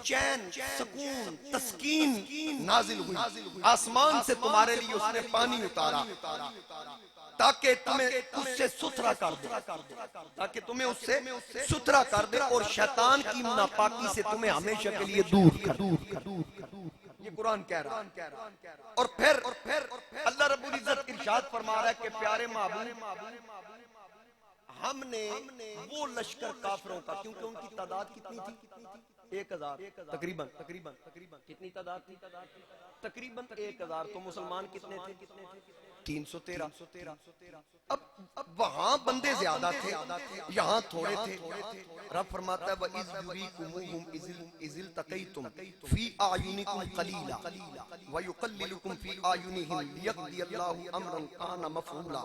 چین, سکون, تسکین نازل ہوئی. آسمان سے تمہارے لیے اس نے پانی اتارا. تاکہ تمہیں اس سے ستھرا کر دے، تاکہ تمہیں اس سے ستھرا کر دے اور شیطان کی ناپاکی سے تمہیں ہمیشہ کے لیے دور کر دے۔ یہ قرآن کہہ رہا ہے۔ اور پھر اللہ رب العزت ارشاد فرما رہا ہے کہ پیارے محبوب، ہم نے وہ لشکر کافروں کا، کیونکہ ان کی تعداد کتنی تھی؟ 1000 تقریباً کتنی تعداد تھی؟ تقریباً 1000۔ تو مسلمان کتنے تھے؟ 313۔ اب وہاں بندے زیادہ تھے، یہاں تھوڑے تھے۔ رب فرماتا ہے وَإِذْ يُرِيكُمُوهُمْ إِذِ الْتَقَيْتُمْ فِي أَعْيُنِكُمْ قَلِيلًا وَيُقَلِّلُكُمْ فِي أَعْيُنِهِمْ لِيَقْضِيَ اللَّهُ أَمْرًا كَانَ مَفْعُولًا۔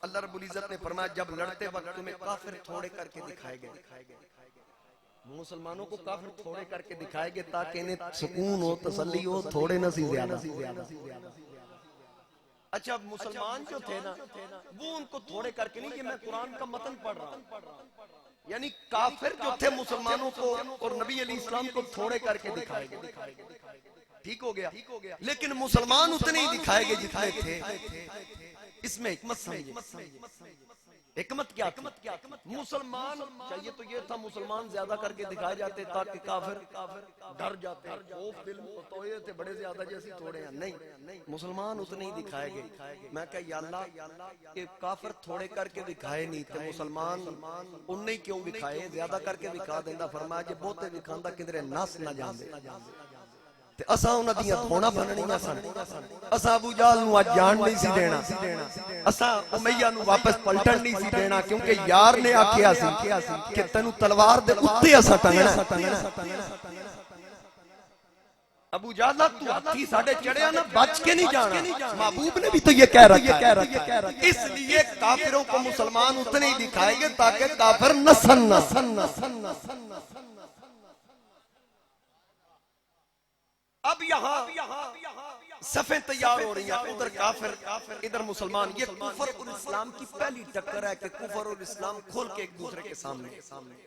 اللہ رب العزت نے فرمایا جب لڑتے وقت تمہیں کافر تھوڑے کر کے دکھائے گئے، مسلمانوں کو کافر تھوڑے کر کے دکھائے گئے تاکہ انہیں سکون ہو، تسلی ہو، تھوڑے نہ سی زیادہ۔ اچھا مسلمان جو تھے نا وہ ان کو تھوڑے کر کے نہیں، یہ میں قرآن کا متن پڑھ رہا ہوں، یعنی کافر جو تھے مسلمانوں کو اور نبی علیہ السلام کو تھوڑے کر کے دکھائے گئے، ٹھیک ہو گیا، لیکن مسلمان اتنے ہی دکھائے گئے جتنے تھے۔ اس میں حکمت سمجھے، حکمت کیا تھی؟ مسلمان چاہیے تو یہ تھا مسلمان زیادہ کر کے دکھائے جاتے تاکہ کافر ڈر جاتے، خوف دل میں ہوتا ہے تھے بڑے زیادہ جیسے تھوڑے ہیں، نہیں، مسلمان اتنے ہی دکھائے گئے۔ میں کہا یا اللہ کہ کافر تھوڑے کر کے دکھائے نہیں تھے، مسلمان ان نے کیوں دکھائے؟ زیادہ کر کے دکھا دینا، فرمایا جے بہتے دکھاندا کدھر نس نہ جاندے تے اساں انہاں دیاں تھوڑا بننیاں سن، اساں ابو جہل نو اج جان نہیں سی دینا، اساں امیہ نو واپس پلٹن نہیں سی دینا، کیونکہ یار نے آکھیا سی کہ تینوں تلوار دے اوتے اساں ٹنگنا۔ ابو جہل تو ہاتھی ساڈے چڑھیا نا بچ کے نہیں جانا، محبوب نے بھی تو یہ کہہ رکھا ہے۔ اس لیے کافروں کو مسلمان اتنے ہی دکھائے گے تاکہ کافر نسن نہ۔ اب یہاں صفیں تیار ہو رہی ہیں، ادھر کافر ادھر مسلمان۔ یہ کفر اور اسلام کی پہلی ٹکر ہے کہ کفر اور اسلام کھول کے ایک دوسرے کے سامنے،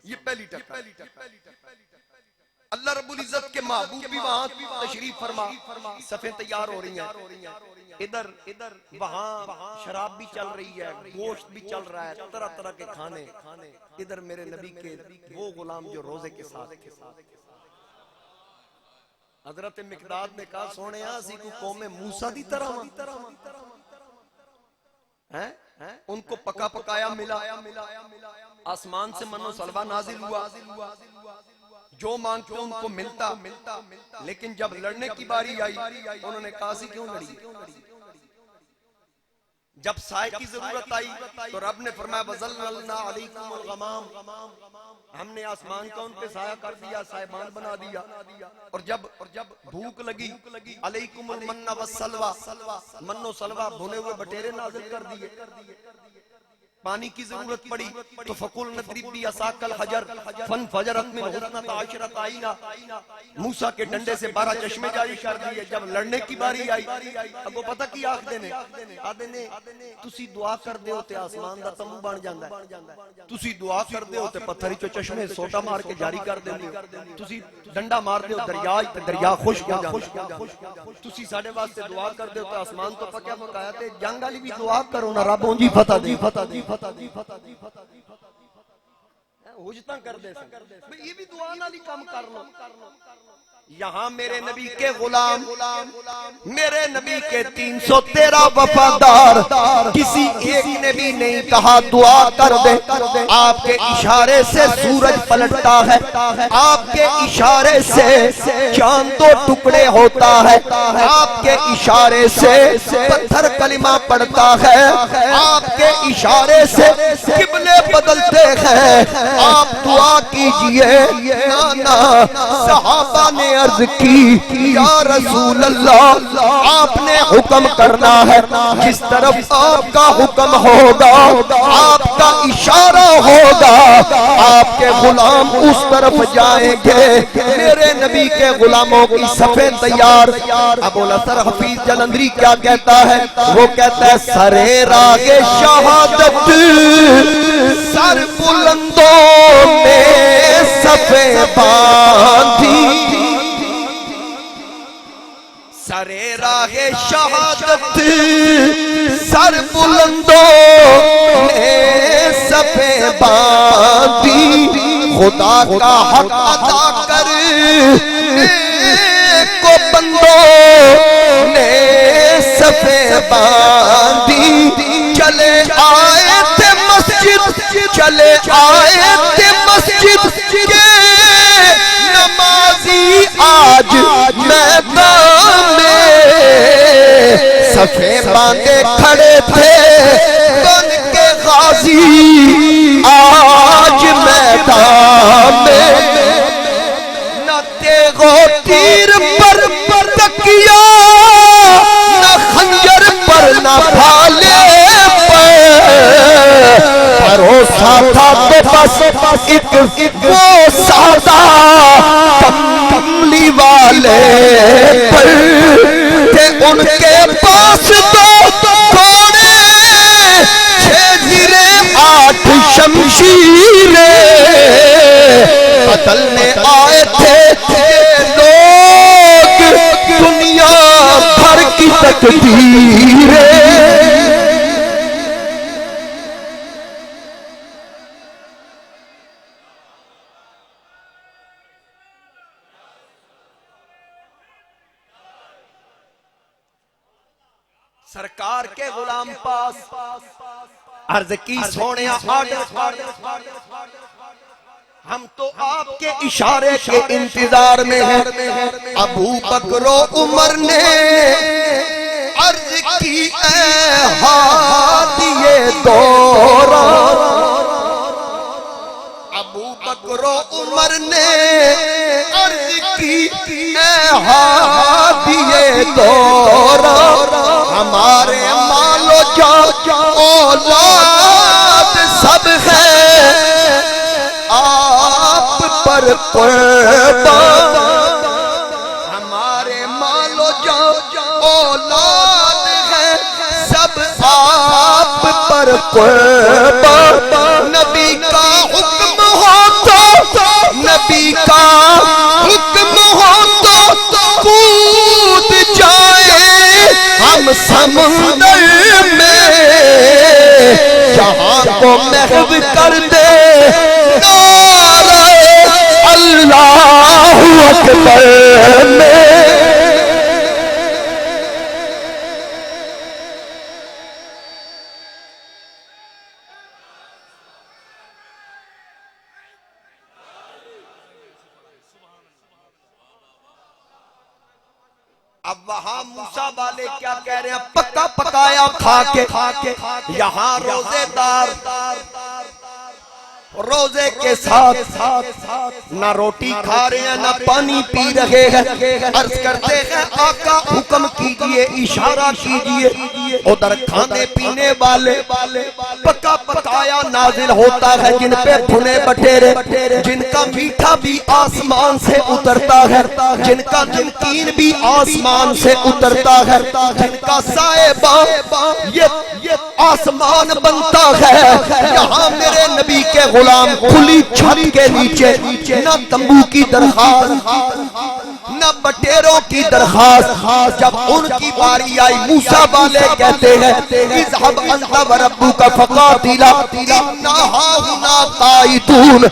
یہ پہلی ٹکر۔ اللہ رب العزت کے محبوب بھی وہاں تشریف فرما، صفیں تیار ہو رہی ہیں، ادھر وہاں شراب بھی چل رہی ہے، گوشت بھی چل رہا ہے، طرح طرح کے کھانے۔ ادھر میرے نبی کے وہ غلام جو روزے کے ساتھ تھے۔ حضرت مقداد نے کہا سونے اسی کو قوم موسیٰ دی طرح ہیں، ان کو پکا پکایا ملا، آسمان سے من و سلوہ نازل ہوا، جو مانگتے ان کو ملتا، لیکن جب لڑنے کی باری آئی انہوں نے کہا سی کیوں لڑی؟ جب سائے کی ضرورت آئی تو رب نے فرمایا وَظَلَّلْنَا عَلَيْكُمُ الْغَمَامَ، ہم نے آسمان کا ان پہ سایہ کر دیا، سائبان بنا دیا۔ اور جب بھوک لگی علیکم المن والسلوى، من و سلوہ بھنے ہوئے بٹیرے نازل کر دیے۔ پانی کی ضرورت پڑی تو فَقُلْنَا اضْرِبْ بِعَصَاكَ الْحَجَرَ فَانْفَجَرَتْ مِنْهُ اثْنَتَا عَشْرَةَ عَيْنًا، موسیٰ کے ڈنڈے سے 12 چشمے جاری کر دیے۔ جب لڑنے کی باری آئی اب وہ پتہ کی آخدے نے تسی دعا کر دے ہوتے آسمان دا تمبو بن جاندا ہے، تسی دعا کر دے ہوتے پتھری چو چشمے سوٹا مار کے جاری کر دے، تسی ڈنڈا مار دے ہو دریا خشک ہو جاندا، تسی ساڈے واسطے دعا کر دے ہوتے آسمان تو پکیا پکایا تے جنگ والی بھی دعا کرو نا رب اونجی فتح دی حجتاں کر دے سن، یہ بھی دعا نال ہی کام کر لو۔ یہاں میرے نبی کے غلام، میرے نبی کے 313 وفادار، کسی ایک نے بھی نہیں کہا دعا کر دے۔ آپ کے اشارے سے سورج پلٹتا ہے، آپ کے اشارے سے چاند دو ٹکڑے ہوتا ہے، آپ کے اشارے سے پتھر کلمہ پڑھتا ہے، آپ کے اشارے سے قبلے بدلتے ہیں۔ آپ دعا کیجئے۔ نانا صحابہ نے عرض کی یا رسول اللہ آپ نے حکم کرنا ہے، جس طرف آپ کا حکم ہوگا، آپ کا اشارہ ہوگا، آپ کے غلام اس طرف جائیں گے۔ میرے نبی کے غلاموں کی صفیں تیار۔ ابو الحسن حفیظ جلندری کیا کہتا ہے؟ وہ کہتا ہے سرے راگ شہادت سر بلندوں میں صفیں باندھی، سرے راہ شہادت سر بلندوں نے صفے باندھی خدا کا حق ادا کر کو بندوں نے صفے باندھی چلے آئے تھے مسجد چلے آئے تھے مسجد کے نمازی آج میدان میں صفے باندھے کھڑے تھے بن کے غازی آج میدان میں نہ تیغ و تیر پر تکیا نہ خنجر پر نہ بھالے پر بھروسہ تھا تو بس ایک وہ سادہ کملی والے پر تھے ان کے پاس دو گھوڑے 6 زرے 8 شمشیریں بدلنے آئے تھے لوگ دنیا بھر کی تقدیریں سرکار کے غلام پاس عرض کی سونیا ہم تو آپ کے اشارے کے انتظار میں ہیں ابو بکر و عمر نے عرض کی اے ہادی دوران ابو بکر و عمر نے عرض کی اے ہادی دوران ہمارے مال و جان اولاد سب ہے آپ پر قربان ہمارے مال و جان اولاد ہے سب آپ پر قربان نبی کا حکم ہو تو نبی کا حکم ہو تو کود جائے ہم سمندر میں جہاں کو محو کر دے نعرہ اللہ اکبر میں اب وہاں موسیٰ والے کیا کہہ رہے ہیں پکا پکایا کھا کے یہاں روزے دار روزے کے ساتھ نہ روٹی کھا رہے ہیں نہ پانی پی رہے ہیں عرض کرتے ہیں آقا حکم کیجئے اشارہ کیجئے ادھر کھانے پینے والے پکا پکایا نازل ہوتا ہے جن پہ بھنے بٹیرے جن کا میٹھا بھی آسمان سے اترتا ہے جن کا نمکین بھی آسمان سے اترتا ہے جن کا سائبہ یہ آسمان بنتا ہے یہاں میرے نبی کے غلام کھلی چھت کے نیچے نہ تمبو کی درخواست نہ بٹیروں کی درخواست جب ان کی باری آئی موسیٰ والے کہتے ہیں اذهب انت وربک فقاتلا انا ہاہنا قاعدون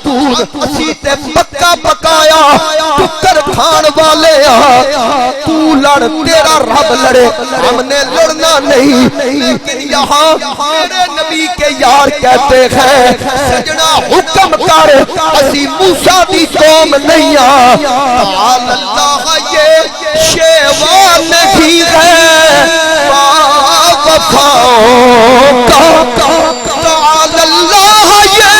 اسی تے پکا پکایا ٹکر کھان والے تو لڑ تیرا رب لڑے ہم نے لڑنا نہیں لیکن یہاں میرے نبی کے یار کہتے ہیں سجنا حکم کر اسی موسیٰ دی قوم نہیں تعالی اللہ یہ شیوان نہیں ہے وفاؤں کا تعالی اللہ یہ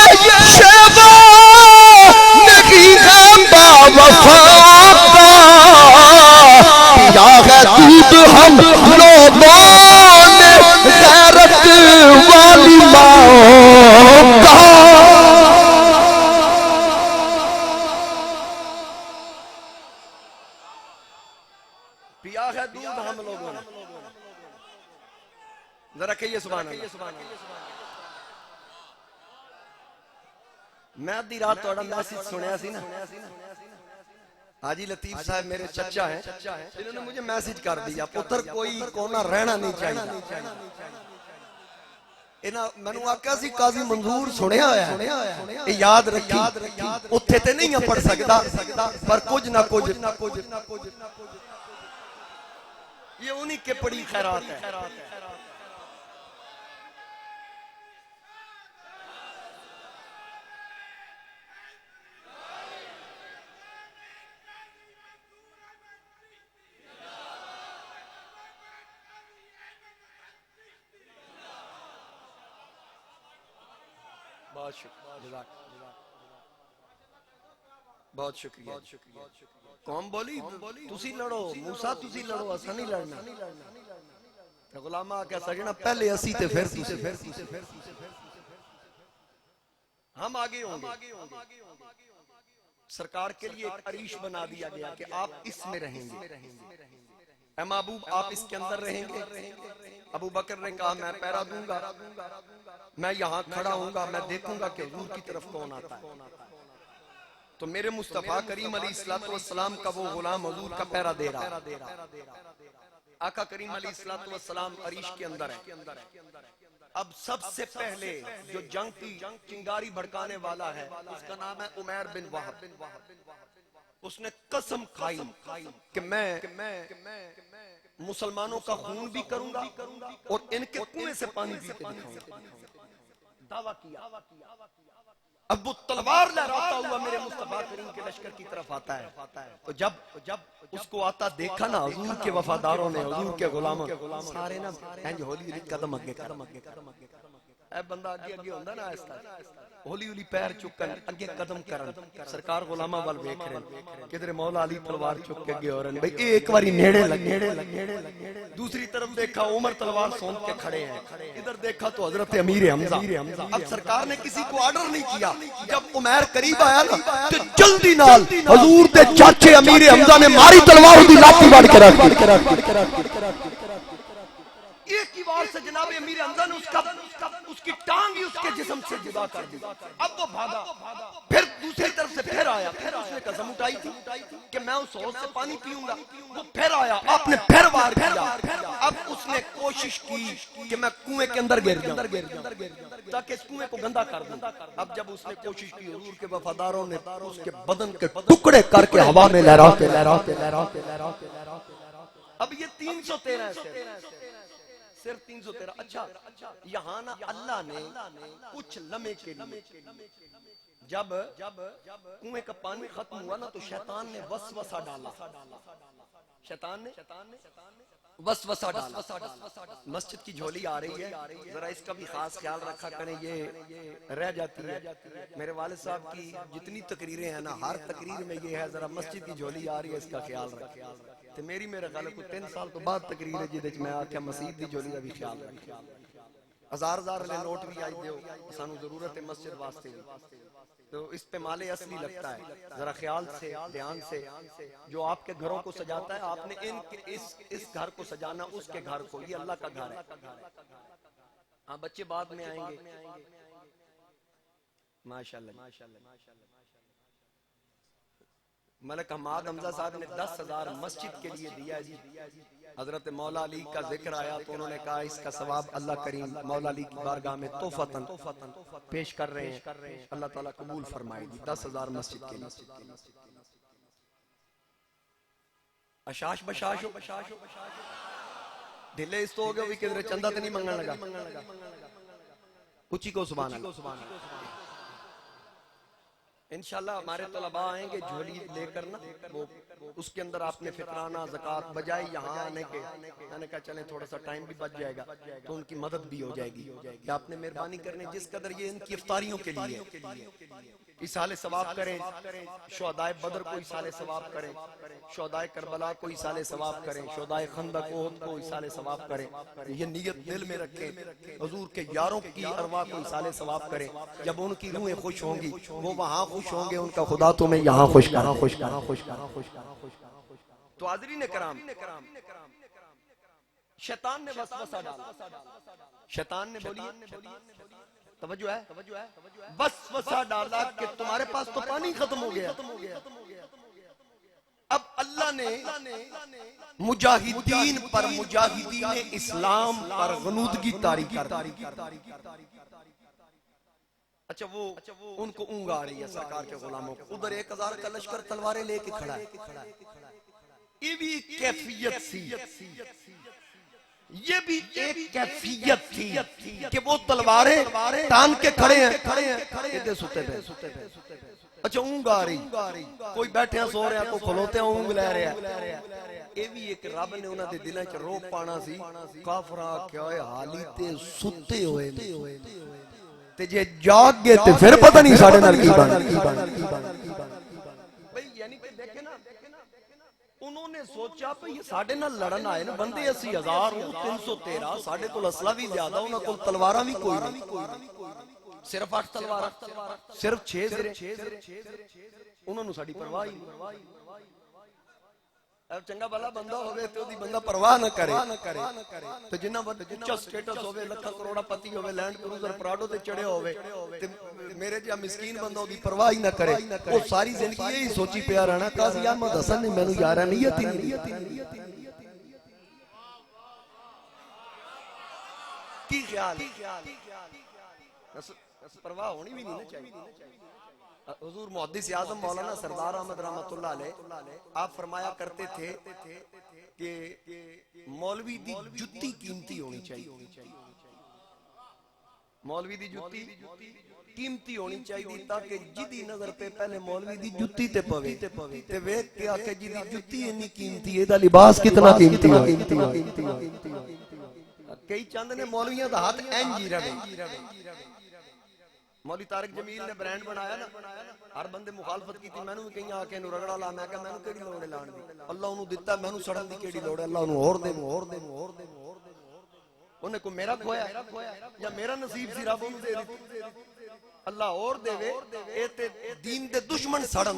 شیوان نہیں ہے وفاؤں کا یا ہے دودھ ہم لوگوں نے غیرت والی ماں کا پیا ہے دودھ ہم لوگوں نے ذرا کہیے سبحان اللہ میں دی رات توڑا میسیج سنیا سی نا حاجی لطیف صاحب میرے چچا ہیں، انہوں نے مجھے میسج کر دیا پتر کوئی کونا رہنا نہیں چاہیے. میں نے آکھا سی قاضی منظور سنیا ہے یاد رکھی اتھے تے نہیں پڑھ سکتا پر کچھ نہ کچھ یہ انہی کے پڑی خیرات ہے. بہت شکریہ. قوم بولی تسی لڑو موسیٰ تسی لڑو اسا نہیں لڑنا. غلامہ آکے سجنہ پہلے اسی تے پھر تسی ہم آگے ہوں گے. سرکار کے لیے ایک عریش بنا دیا گیا کہ آپ اس میں رہیں گے. اے محبوب آپ اس کے اندر رہیں گے. ابو بکر نے کہا میں پہرا دوں گا، میں یہاں کھڑا ہوں گا، میں دیکھوں گا کہ حضور کی طرف کون آتا ہے. تو میرے مصطفیٰ کریم علیہ السلام کا وہ غلام حضور کا پہرا دے رہا. آقا کریم علیہ السلام عریش کے اندر ہے. اب سب سے پہلے جو جنگ کی چنگاری بھڑکانے والا ہے اس کا نام ہے عمیر بن وہب. اس نے قسم کھائی کہ میں مسلمانوں کا خون بھی کروں گا اور ان کے کنویں سے پانی پیتے دکھاؤں گا. دعویٰ کیا. اب وہ تلوار لہراتا ہوا میرے مصطفیٰ کریم کے لشکر کی طرف آتا ہے. تو جب اس کو آتا دیکھا نا حضور کے وفاداروں نے، حضور کے غلاموں سارے نا ہولی ہولی قدم اگے کر. اے بندہ اگے اگے ہوندہ نا ایسا ہولی ہولی پیر چکن اگے قدم کرن. سرکار غلامہ وال بیک رہے کدھر مولا علی تلوار چک کے گئے اور بھئی ایک واری نیڑے لگے. دوسری طرف دیکھا عمر تلوار سونت کے کھڑے ہیں. ادھر دیکھا تو حضرت امیر حمزہ. اب سرکار نے کسی کو آرڈر نہیں کیا. جب عمیر قریب آیا نا تو جلدی نال حضور دے چاچے امیر حمزہ نے ماری تلوار دی لاٹھی بڑھ کے رکھ. ایک ہی وار سے جناب امیر حمزہ نے اس کی ٹانگ ہی اس کے جسم سے جدا کر دی. اب وہ بھاگا، پھر دوسری طرف سے پھر آیا. پھر اس نے قسم اٹھائی تھی کہ میں اس حوض سے پانی پیوں گا. وہ پھر آیا، آپ نے پھر وار کیا. اب اس نے کوشش کی کہ میں کنویں کے اندر گر جاؤں تاکہ اس کنویں کو گندا کر دوں. اب جب اس نے کوشش کی حضور کے وفاداروں نے اس کے بدن کے ٹکڑے کر کے ہوا میں لہراتے. اب یہ 313 ہے صرف 313. اچھا یہاں نا اللہ نے کچھ لمحے کے لیے جب کنویں کا پانی ختم ہوا نا تو شیطان نے وسوسہ ڈالا. شیطان نے وسوسہ ڈالا. مسجد کی جھولی آ رہی ہے، ذرا اس کا بھی خاص خیال رکھا کریں، یہ رہ جاتی ہے. میرے والد صاحب کی جتنی تقریریں ہیں نا ہر تقریر میں یہ ہے ذرا مسجد کی جھولی آ رہی ہے اس کا خیال رکھیں. تو میری میرے خیال کو 3 سال تو بعد تقریر ہے جہدے میں آکھیا مسجد دی جھولی دا بھی خیال رکھیں. ہزار لے نوٹ بھی آئی دیو سانو ضرورت ہے مسجد واسطے بھی. تو اس پہ مال اصلی لگتا ہے. ذرا خیال سے دھیان سے جو آپ کے گھروں کو سجاتا ہے آپ نے اس گھر کو سجانا اس کے گھر کو. یہ اللہ کا گھر ہے. ہاں بچے بعد میں آئیں گے ماشاءاللہ. ملک حماد حمزہ صاحب نے 10,000 مسجد کے لیے دیا جی. حضرت مولا علی کا ذکر آیا تو انہوں نے کہا اس کا ثواب اللہ کریم مولا علی کی بارگاہ میں تحفتاً پیش کر رہے ہیں، اللہ تعالیٰ قبول فرمائے گی. 10,000 مسجد کے لیے. اشاش بشاش ہو دلے اس تو ہو گیا بھی کدھر چندہ تے نہیں منگن لگا. اچھی کو سبحان اللہ. انشاءاللہ ہمارے طلباء آئیں گے جھولی لے کر نا وہ اس کے اندر آپ نے فطرانہ زکوٰۃ بجائے یہاں آنے کے. میں نے کہا چلیں تھوڑا سا ٹائم بھی بچ جائے گا تو ان کی مدد بھی ہو جائے گی کہ آپ نے مہربانی کرنے جس قدر یہ ان کی افطاریوں کے لیے ایصال ثواب کریں. شہدائے بدر کو ایصال ثواب کریں، شہدائے کربلا کو ایصال ثواب کریں، شہدائے خندق احد کو ایصال ثواب کریں. یہ نیت دل میں رکھیں حضور کے یاروں کی ارواح کو ایصال ثواب کریں. جب ان کی روحیں خوش ہوں گی وہ وہاں خوش ہوں گے، ان کا خدا تمہیں یہاں خوش کرنا. تو حاضرین کرام شیطان نے وسوسہ ڈالا. شیطان نے بولی توجہ ہے، وسوسہ ڈالا کہ تمہارے پاس تو پانی ختم ہو گیا. اب اللہ نے مجاہدین پر، مجاہدین اسلام پر غنودگی طاری کر دی. اچھا وہ ان کو اونگ آ رہی ہے سرکار کے غلاموں کو. ادھر 1000 کا لشکر تلواریں لے کے کھڑا ہے. یہ بھی ایک کیفیت تھی، یہ بھی ایک کیفیت تھی کہ وہ تلواریں تان کے کھڑے ہیں. ادھر ستے پہ اچھا اونگ آ رہی، کوئی بیٹھے ہیں سو رہے ہیں، کوئی کھلوتے ہیں اونگ لے رہے ہیں. یہ بھی ایک رب نے انہاں دے دلاں وچ روک پانا سی. کافراں کیا ہوئے حالی تے ستے ہوئے تے جے جاگ گئے تے پھر پتہ نہیں ساڑھے نال کی بن. بھئی یعنی کہ دیکھیں نا، انہوں نے سوچا پہ یہ ساڑھے نال لڑن آئے نا بندے 80,000 313 ساڑھے کول اسلحہ بھی زیادہ، انہاں کول تلواراں بھی کوئی نہیں، صرف 8 تلواراں، صرف 6 زرے. انہوں نے ساڑی پرواہ ہی نہیں. اب چنگا بھلا بندہ ہوئے تو دی بندہ پرواہ نہ کرے. تو جنہ اچھا سٹیٹس ہوئے، لکھا کروڑا پتی ہوئے، لینڈ کروزر پراڈو تے چڑھے ہوئے، میرے جہاں مسکین بندہ ہوگی پرواہ ہی نہ کرے. وہ ساری زندگی یہی سوچی پیا رہنا قاضی احمد حسن نے میں نے یارہ نیت ہی نہیں کی. خیال پرواہ ہونی بھی نہیں چاہیے. حضور محدث اعظم مولانا سردار احمد رحمت اللہ علیہ آپ فرمایا کرتے تھے کہ مولوی دی جتی قیمتی ہونی چاہیے. مولوی دی جتی قیمتی ہونی چاہیے تاکہ جدی نظر پہ پہلے مولوی دی جتی تے پوے تے ویکھ کے آکے جدی جتی اتنی قیمتی ہے دا لباس کتنا قیمتی ہے. کئی چند نے مولویاں دا ہاتھ اینج ہی رہے. مولی طارق جمیل نے برینڈ بنایا نا، ہر بندے مخالفت کی تھی. میں نے کہیں آکے انہوں رگڑا لا، میں کہا میں نے کیڑی لوڑے لان دی، اللہ انہوں دیتا میں نے سڑن دی کیڑی لوڑے، اللہ انہوں اور دے. انہیں کو میرا کھویا یا میرا نصیب سی رب انہوں دے دی، اللہ اور دے وے. اے تے دین دے دشمن سڑن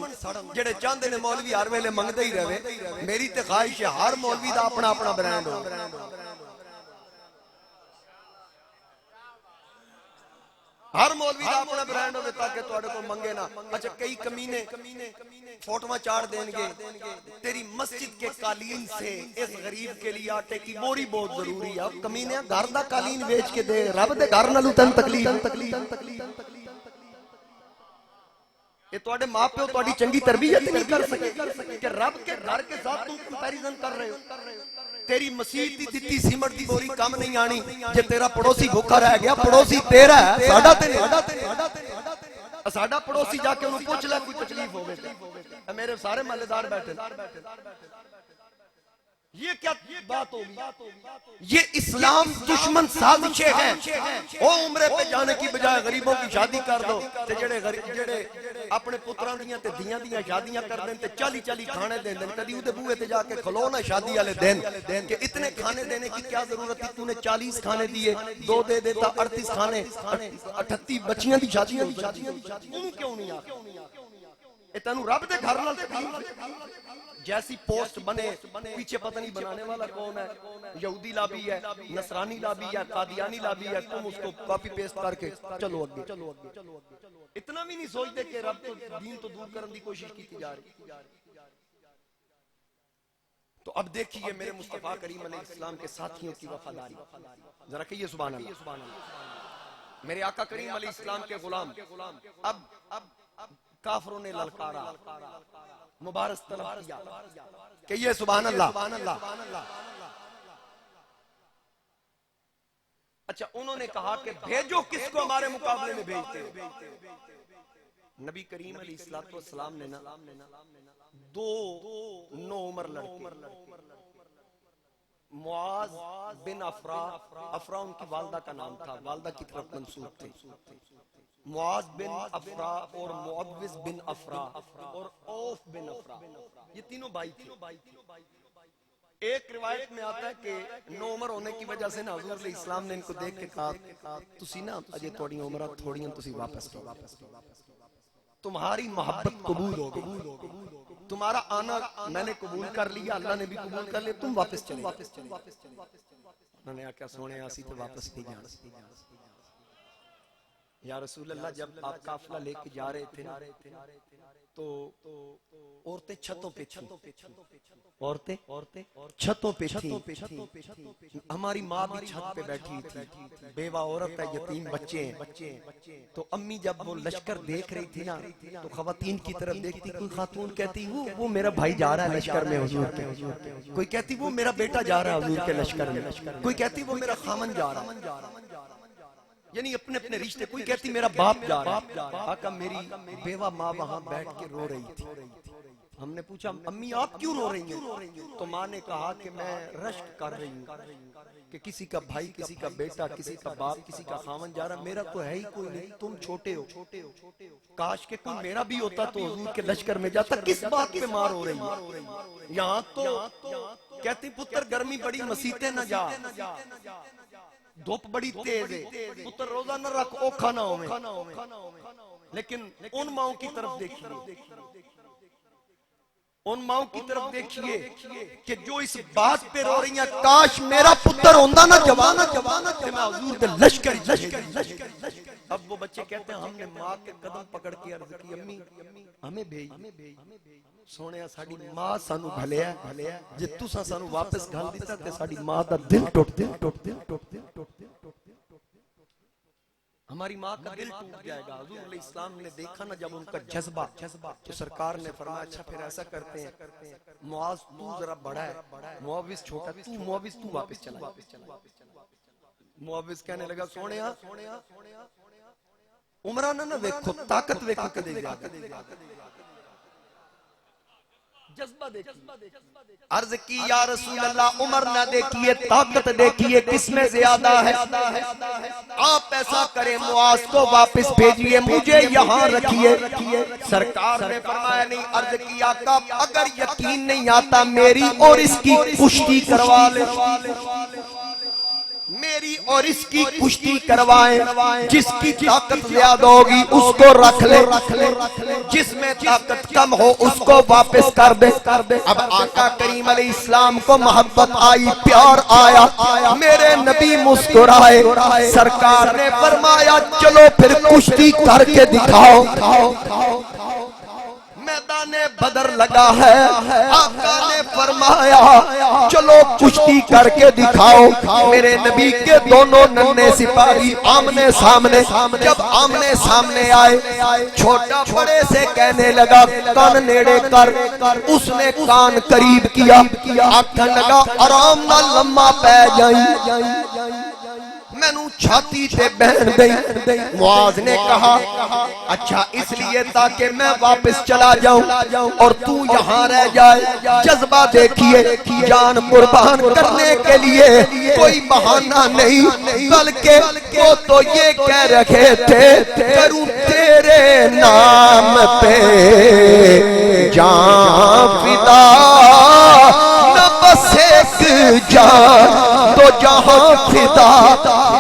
جڑے چاندے نے مولوی ہر ویلے منگدے ہی رہے. میری تے خواہش ہے ہر مولوی دا اپنا اپنا برینڈ ہو. ہر مولوی دا اپنا برینڈ ہوئے تاکہ توڑے کو منگے نا. اچھا کئی کمینے فوٹواں چاڑ دیں گے تیری مسجد کے قالین سے اس غریب کے لیے آٹے کی بوری بہت ضروری ہے. کمینے گھر دا قالین بیچ کے دے، رب دے گھر نالو تن تکلیف. یہ توڑے ماں پہ توڑی چنگی تربیت نہیں کر سکے کہ رب کے گھر کے ساتھ تم کمپیریزن کر رہے ہو. تیری مسیح دی دیتی سیمٹ دی بوری کام نہیں آنی. جے تیرا پڑوسی بھوکا رہ گیا، پڑوسی تیرا ہے ساڑھا تے نہیں. ساڑھا پڑوسی جا کے انہوں پوچھ لے کوئی تکلیف ہو گئے. میرے سارے محلے دار بیٹھے. یہ کیا بات ہوگی؟ یہ اسلام دشمن سازشیں ہیں. او عمرے پہ جانے کی بجائے غریبوں کی شادی کر دو. تے جڑے اپنے پتران دیاں تے دیاں دیاں شادیاں کر دیں تے 40 کھانے دیں دیں. کدی اُدے بوئے تے جا کے کھلو نا شادی والے دن کہ اتنے کھانے دینے کی کیا ضرورت تھی؟ تو نے 40 کھانے دیے، 2 دے دیتا 38 کھانے، 38 بچیاں دی شادی ہوئی. ان کیوں نہیں آ اے تینوں رب دے گھر نال تکلیف. جیسی پوسٹ بنے پیچھے پتہ نہیں بنانے والا کون ہے، یہودی لابی ہے، نصرانی لابی ہے، قادیانی لابی ہے. تم اس کو کاپی پیسٹ کر کے چلو اگے. اتنا بھی نہیں سوچتے کہ رب تو دین تو دور کرنے دی کوشش کی جا رہی. تو اب دیکھیے میرے مصطفیٰ کریم علیہ السلام کے ساتھیوں کی وفاداری. ذرا کہیے سبحان اللہ. میرے آقا کریم علیہ السلام کے غلام اب کافروں نے للکارا، مبارز طلب کیا. کہیے سبحان اللہ. اچھا انہوں نے کہا کہ بھیجو کس کو ہمارے مقابلے میں بھیجتے. نبی کریم علیہ السلام نے نا 2 نوعمر لڑکے، معاذ بن افرا ان کی والدہ کا نام تھا، والدہ کی طرف منسوب تھے. معاذ بن افرا اور معوذ بن افرا اور اوف بن افرا، یہ تینوں بھائی تھے. ایک روایت میں آتا ہے کہ 9 عمر ہونے کی وجہ سے نا حضور علیہ السلام نے ان کو دیکھ کے کہا تسی نا اجے تھوڑی عمرہ تھوڑیاں تسی واپس کرو، تمہاری محبت قبول ہو گئی، تمہارا آنا میں نے قبول کر لیا، اللہ نے بھی قبول کر لیا، تم واپس چلے. انہوں نے کہا سونے آسی تو واپس نہیں جانا. یا رسول اللہ جب آپ قافلہ لے کے جا رہے تھے تو عورتیں چھتوں پہ تھیں، عورتیں چھتوں پہ تھیں، ہماری ماں بھی چھت پہ بیٹھی تھی، بیوہ عورت ہے، یتیم بچے ہیں، تو امی جب وہ لشکر دیکھ رہی تھی نا تو خواتین کی طرف دیکھتی، کوئی خاتون کہتی وہ میرا بھائی جا رہا ہے لشکر میں حضور کے، کوئی کہتی وہ میرا بیٹا جا رہا ہے حضور کے لشکر میں، کوئی کہتی وہ میرا خامن جا رہا ہے، یعنی اپنے اپنے رشتے، کوئی کہتی میرا باپ جا رہا ہے۔ آقا میری بیوہ ماں وہاں بیٹھ کے رو رہی تھی، ہم نے پوچھا امی آپ کیوں رو رہی ہیں؟ تو ماں نے کہا کہ میں رشک کر رہی ہوں کہ کسی کا بھائی، کسی کا بیٹا، کسی کا باپ، کسی کا خامن جا رہا، میرا تو ہے ہی کوئی نہیں، تم چھوٹے ہو، کاش کہ کوئی میرا بھی ہوتا تو حضور کے لشکر میں جاتا۔ کس بات پہ ماں رو رہی ہے؟ یہاں تو کہتی پتر گرمی بڑی مسیطیں نہ جا، دھوپ بڑی تیز ہے، پتر روزہ نہ رکھ او کھانا ہوئے، لیکن ان ماؤں کی طرف دیکھیے، ان ماؤں کی طرف دیکھیے کہ جو اس بات پہ رو رہی ہیں کاش میرا پتر ہوندہ نا جوانا کہ میں حضور دے لشکر اب وہ بچے کہتے ہیں ہم نے ماں کے قدم پکڑ کے عرض کی امی ہمیں بھیج سونے ساڑی ماں سانو بھلیا جے تُساں سانو واپس گھل دیتا تے ساڑی ماں دا دل ٹوٹ ہماری ماں کا دل ٹوٹ جائے گا۔ حضور علیہ السلام نے دیکھا نا جب ان کا جذبہ تو سرکار نے فرمایا اچھا پھر ایسا کرتے ہیں معاذ تو ذرا بڑا ہے، معاوض چھوٹا، تو واپس چلا۔ معاوض کہنے لگا سونیا عمرانہ نہ دیکھو، طاقت دیکھو کدے زیادہ، جذبہ دیکھیے، عرض کی یا رسول اللہ عمر نہ دیکھیے، طاقت دیکھیے کس میں زیادہ ہے؟ آپ ایسا کریں معاذ کو واپس بھیجئے، مجھے یہاں رکھیے۔ سرکار نے فرمایا نہیں، عرض کی آقا اگر یقین نہیں آتا میری اور اس کی کشتی کروا لے، میری اور اس کی کشتی کروائیں، جس کی طاقت زیادہ ہوگی اس کو رکھ لے، جس میں طاقت کم ہو اس کو واپس کر دے۔ اب آقا کریم علیہ السلام کو محبت آئی، پیار آیا، میرے نبی مسکرائے، سرکار نے فرمایا چلو پھر کشتی کر کے دکھاؤ۔ میدان بدر لگا ہے، آقا نے فرمایا چلو کشتی کر کے دکھاؤ۔ میرے نبی کے دونوں ننھے سپاہی آمنے سامنے، جب آمنے سامنے آئے چھوٹا بڑے سے کہنے لگا کان نیڑے کر، اس نے کان قریب کیا، آکھن لگا آرام نہ لمحہ پہ جائیں، میں نو چھاتی تے بہن دیں۔ معاذ نے کہا اچھا اس لیے تاکہ میں واپس چلا جاؤں اور تو یہاں رہ جائے۔ جذبہ دیکھیے، جان قربان کرنے کے لیے کوئی بہانہ نہیں، بلکہ وہ تو یہ کہہ رہے تھے کروں تیرے نام پہ جان فدا، نہ بس ایک جان تو جہاں فدا،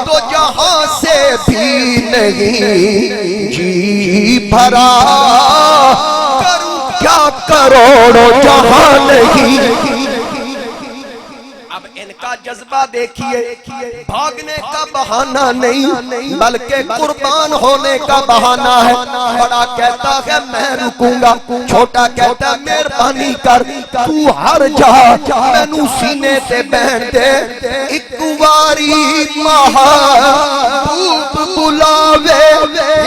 تو جہاں سے بھی نہیں جی بھرا، کروں کیا کروڑوں جہاں نہیں۔ اب ان کا جذبہ دیکھیے، بھاگنے کا بہانہ نہیں بلکہ قربان ہونے کا بہانہ ہے۔ بڑا کہتا ہے میں رکوں گا، چھوٹا کہتا ہے مہربانی کر تو ہر جا، میں نو سینے تے بہن دے، ایک واری محبوب بلاوے،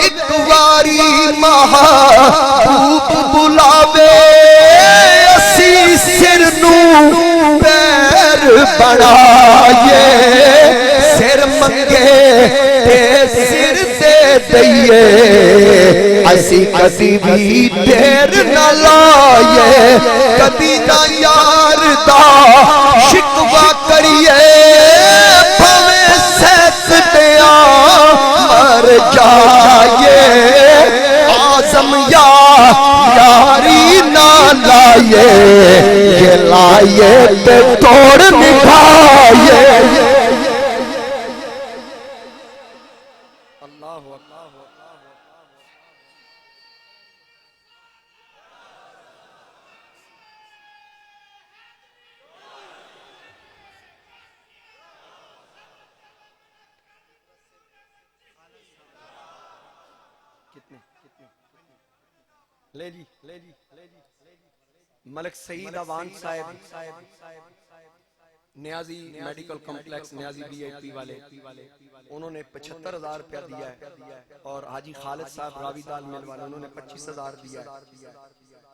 ایک واری محبوب بلاوے، اسی سر نو پیر بڑھائے، سر منگے تے سر دے دئیے، ایسی کسی بھی دیر نہ لائے، کبھی نہ یار دا شکوہ کریے، بھویں سیت دیا مر جائے، آزم یاری نہ لائے، یہ لائے تے توڑ نکھائے۔ اللہ اکبر۔ لے جی ملک سعید اوان صاحب نیازی میڈیکل کمپلیکس نیازی بی آئی پی والے انہوں نے 75,000 روپیہ دیا ہے، اور حاجی خالد صاحب راوی دال مل والے انہوں نے 25,000 دیا ہے،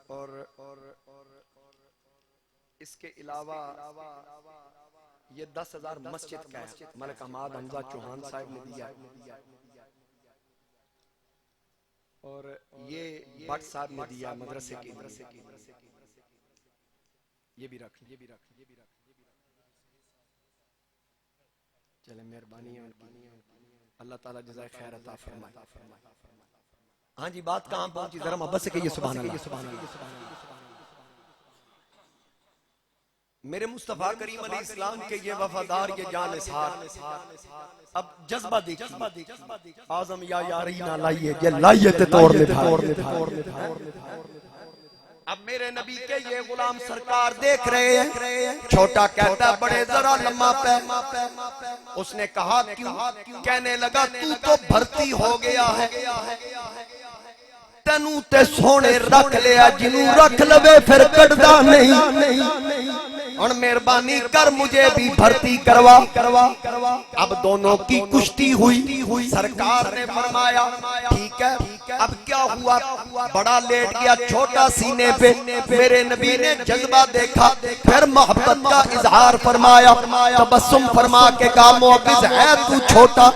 اور اس کے علاوہ یہ 10,000 مسجد کا ہے، ملک احمد حمزہ چوہان صاحب نے دیا ہے، اور یہ بٹ صاحب نے دیا مدرسے کے لیے، یہ بھی رکھ چلے مہربانی ہے ان کی، اللہ تعالیٰ جزائے خیر عطا فرمائے۔ ہاں جی بات کہاں پہنچی، ذرا محبت سے کہیے سبحان اللہ۔ میرے مصطفیٰ کریم علیہ السلام کے یہ وفادار یہ جان نثار، اب جذبہ دیکھیے، اعظم یا یاری نہ لائیے یہ لائیے تے توڑ نبھائے۔ اب میرے نبی کے یہ غلام سرکار دیکھ رہے ہیں، چھوٹا کہتا بڑے ذرا لمحہ پہ، اس نے کہا کیوں؟ کہنے لگا تو بھرتی ہو گیا ہے، تینوں تے سونے رکھ لیا، جنوں رکھ لوے پھر کٹدا نہیں، اور مہربانی کر مجھے بھی بھرتی کروا۔ اب دونوں کی کشتی ہوئی، سرکار نے فرمایا ٹھیک ہے، اب کیا ہوا؟ بڑا لیٹ گیا چھوٹا سینے پہ، میرے نبی نے جذبہ دیکھا، پھر محبت کا اظہار فرمایا، تبسم فرما کے کہا معوذ ہے تو چھوٹا،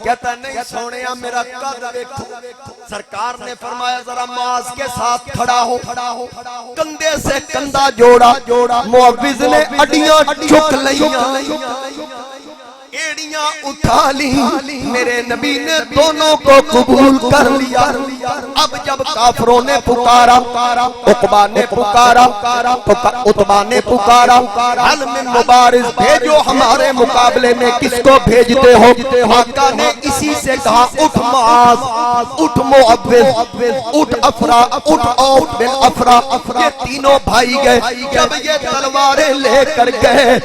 کہتا نہیں سونیا میرا قد دیکھو۔ سرکار نے فرمایا ذرا معاذ کے ساتھ کھڑا ہو، کندھے سے کندھا جوڑا، معوذ نے اڈیاں چک لیاں، ایڑیاں اٹھا لی، میرے نبی نے دونوں کو قبول کر لیا۔ اب جب کافروں نے پکارا، عقبہ نے پکارا، عتبہ نے پکارا، حل من مبارز بھیجو ہمارے مقابلے میں کس کو بھیجتے ہو؟ آقا نے اسی سے کہا اٹھ معاذ، اٹھ معوذ، اٹھ افرا، اٹھ اوف بن افرا، یہ تینوں بھائی گئے۔ جب یہ تلواریں لے کر گئے،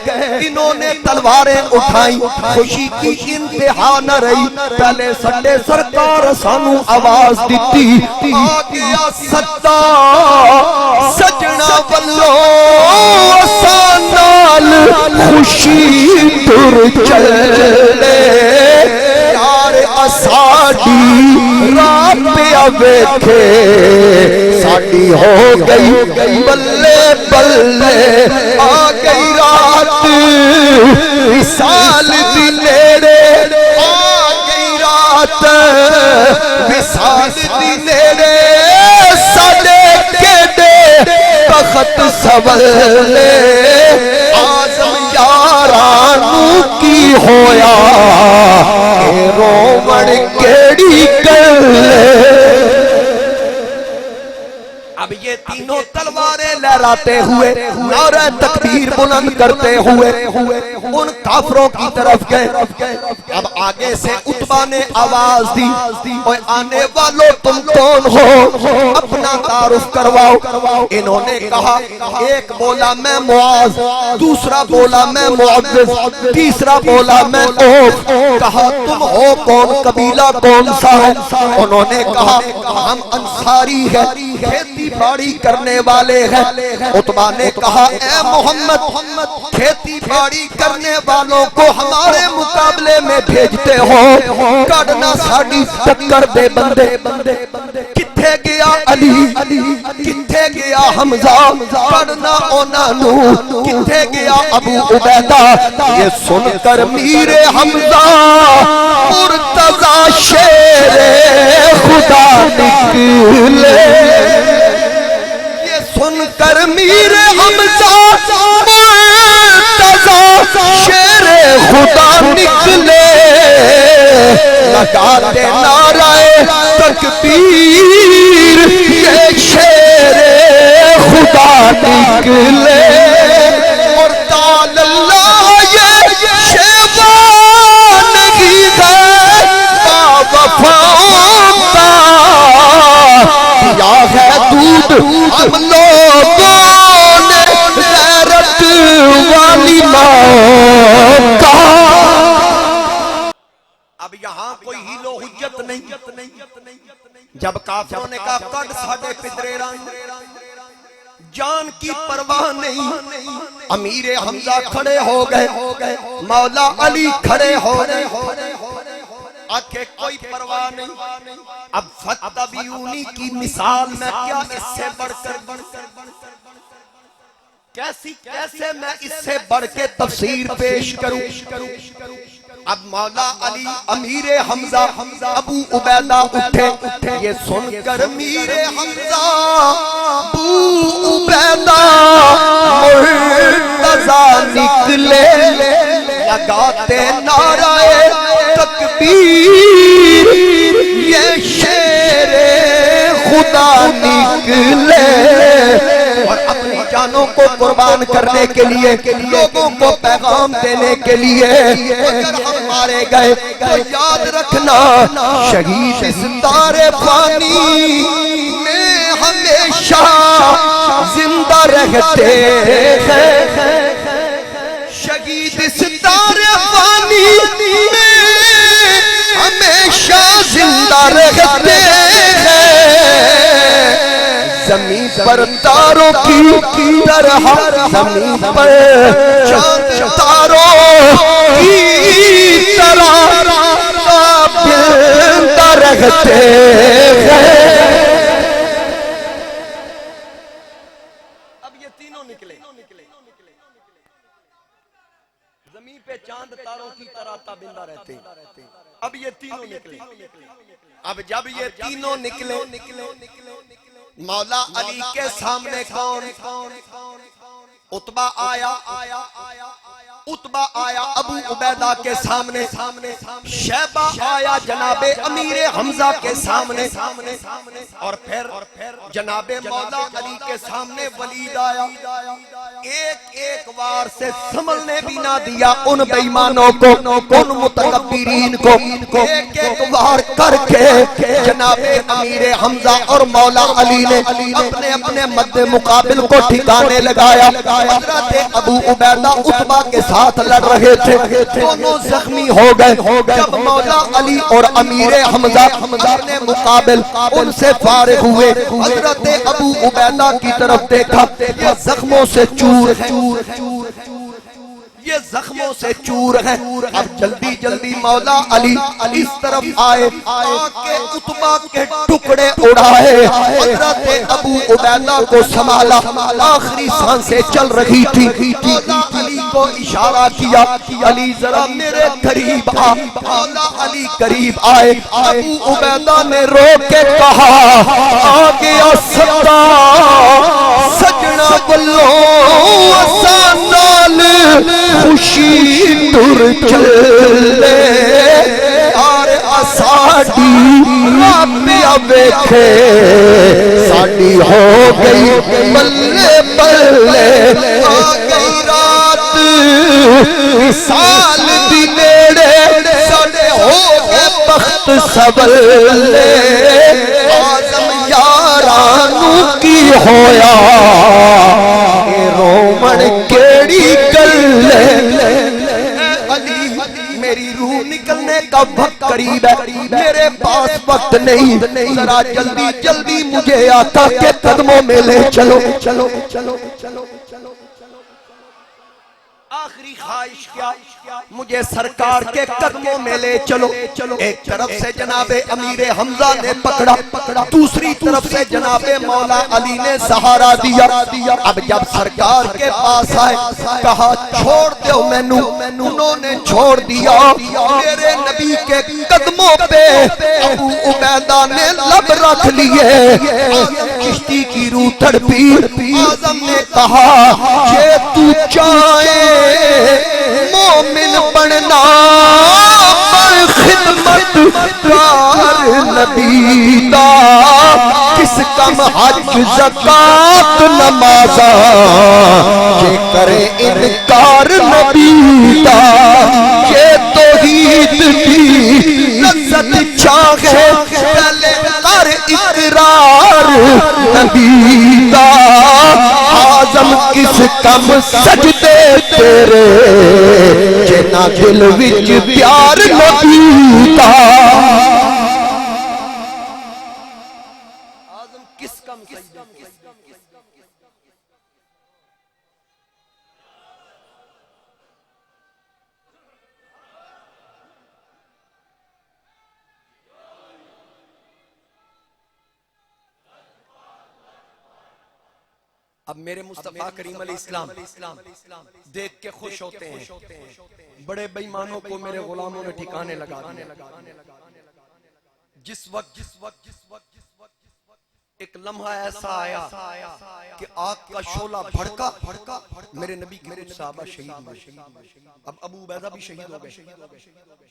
انہوں نے تلواریں اٹھائیں، خوشی کی انتہا نہ رہی، پہلے سٹے سرکار سانو آواز دیتی، آ گیا ستا سجنا بلو سانال خوشی تر چلے، یار اساڑی رات پہ آویکھے ساڑی ہو گئی بلے بلے، آ گئی رات وصال دی نیڑے، آ گئی رات وصال دی نیڑے، ساڑے کیڑے بخت سولے، اعظم یارانو کی ہویا کہ رومن کیڑی گلے۔ اب یہ تینوں تلواریں لہراتے ہوئے، نعرہ تکبیر بلند کرتے ہوئے ان کافروں کی طرف گئے۔ اب آگے سے عتبہ نے آواز دی، اوے آنے والوں تم کون ہو؟ اپنا تعارف کرواؤ۔ انہوں نے کہا، ایک بولا میں معاذ، دوسرا بولا میں معوذ، تیسرا بولا میں اوف۔ کہا تم ہو کون، قبیلہ کون سا ہے؟ انہوں نے کہا ہم انصاری ہیں، کھیتی باڑی کرنے والے ہیں۔ عتبہ نے کہا اے محمد، کھیتی باڑی کرنے والوں کو ہمارے مقابلے میں بھیجتے ہو، کڑنا ساڑی ٹکر دے بندے، کتھے گیا علی، کتھے گیا حمزہ، کڑنا اونانو، کتھے گیا ابو عبیدہ۔ یہ سن کر میر حمزہ مرتضی شیر خدا نکلے، سن کر میر حمزہ مرتضی شیر خدا نکلے، لگاتے نعرہ تکبیر یہ شیر خدا نکلے، اور تعالی اللہ یہ شیوان ہی ہے وفاؤں کا، یا ہے دودھ ہم لوگوں نے غیرت والی ماں کا۔ اب یہاں کوئی ہیلو حجت جب کافروں نے کہا کٹ ساڈے پدرے رنگ جان کی پرواہ نہیں، امیر حمزہ کھڑے ہو گئے، مولا علی کھڑے ہو گئے، آکھے کوئی پرواہ نہیں۔ اب فتبیونی کی مثال میں کیا اس سے بڑھ کر کیسے میں اس سے بڑھ کے تفسیر پیش کروں؟ اب مولا علی امیر حمزہ ابو عبیدہ اٹھے، یہ سن کر امیر حمزہ ابو عبیدہ مرتضی نکلے، لگاتے نعرہ تکبیر، یہ شیر خدا نکلے، اور اپنی جانوں کو قربان کرنے کے لیے، لوگوں کو پیغام دینے کے لیے اگر ہم مارے گئے تو یاد رکھنا شہید اس تار فانی میں ہمیشہ زندہ رہتے ہیں، شہید اس تار فانی میں ہمیشہ زندہ رہتے ہیں، زمین پر تاروں کی طرح، زمین پر چاند تاروں کی طرح زندہ رہتے ہیں۔ اب یہ تینوں نکلے، زمین پہ چاند تاروں کی طرح تابندہ رہتے ہیں، اب یہ تینوں نکلے۔ اب جب یہ تینوں نکلے، مولا علی کے سامنے کون؟ عتبہ آیا، عتبہ آیا ابو عبیدہ کے سامنے، شیبہ آیا جناب امیر حمزہ کے سامنے، اور پھر جناب مولا علی کے سامنے ولید آیا۔ ایک ایک وار سے سنبھلنے بھی نہ دیا ان بے ایمانوں کو، ان متکبرین کو، ایک ایک وار کر کے جناب امیر حمزہ اور مولا علی نے اپنے اپنے مد مقابل کو ٹھکانے لگایا۔ حضرت ابو عبیدہ عتبہ کے ساتھ لڑ رہے تھے، دونوں زخمی ہو گئے۔ جب مولا علی اور امیر حمزہ اپنے مقابل ان سے فارغ ہوئے، حضرت ابو عبیدہ کی طرف دیکھا، یہ زخموں سے چور ہے، یہ زخموں سے چور ہے۔ اب جلدی جلدی مولا علی اس طرف آئے، آکے عتبہ کے ٹکڑے اڑائے، حضرت ابو عبیدہ کو سنبھالا، آخری سانسیں چل رہی تھی، مولا علی کو اشارہ کیا، علی ذرا میرے قریب آ۔ مولا علی قریب آئے، ابو عبیدہ نے رو کے کہا، آ گیا ستا سجنا بلو اسانال خوشی تر چلے، اور ساڑی رابعہ ویکھے ساڑی ہو گئی بلے بلے، آ گئی رات سال دی نیڑے، ساڑے ہو گئے بخت سبلے، آزم یارانو کی ہویا رومن کیڑی گلے۔ علی میری روح نکلنے کا وقت قریب ہے، میرے پاس وقت نہیں، ذرا جلدی جلدی مجھے آقا کے قدموں میں لے چلو۔ آخری خواہش کیا؟ مجھے سرکار کے قدموں میں لے چلو۔ ایک طرف سے جناب امیر حمزہ نے پکڑا، دوسری طرف سے جناب مولا علی نے سہارا دیا۔ اب جب سرکار کے پاس آئے، کہا چھوڑ دو مینو، انہوں نے چھوڑ دیا۔ میرے نبی کے قدموں پہ ابو عبیدہ نے لب رکھ لیے، کشتی کی روح تڑپی۔ اعظم نے کہا کہ تو چاہے مومن بننا، پر خدمت کار نبی دا، کس کم حج زکاة نمازاں، کہ کرے انکار نبی دا، یہ توحید دی لذت چاہے، پہلے کر اقرار نبی دا، اعظم کس کم سجدے تیرے، جنا دل وچ پیار نبی دا۔ اب میرے مصطفیٰ کریم علیہ السلام دیکھ کے خوش ہوتے ہیں، بڑے بے ایمانوں کو میرے غلاموں نے ٹھکانے لگا دیا۔ جس وقت ایک لمحہ ایسا آیا کہ آگ کا شعلہ بھڑکا، میرے نبی کے کچھ صحابہ شہید ہوئے، اب ابو عبیدہ بھی شہید ہو گئے،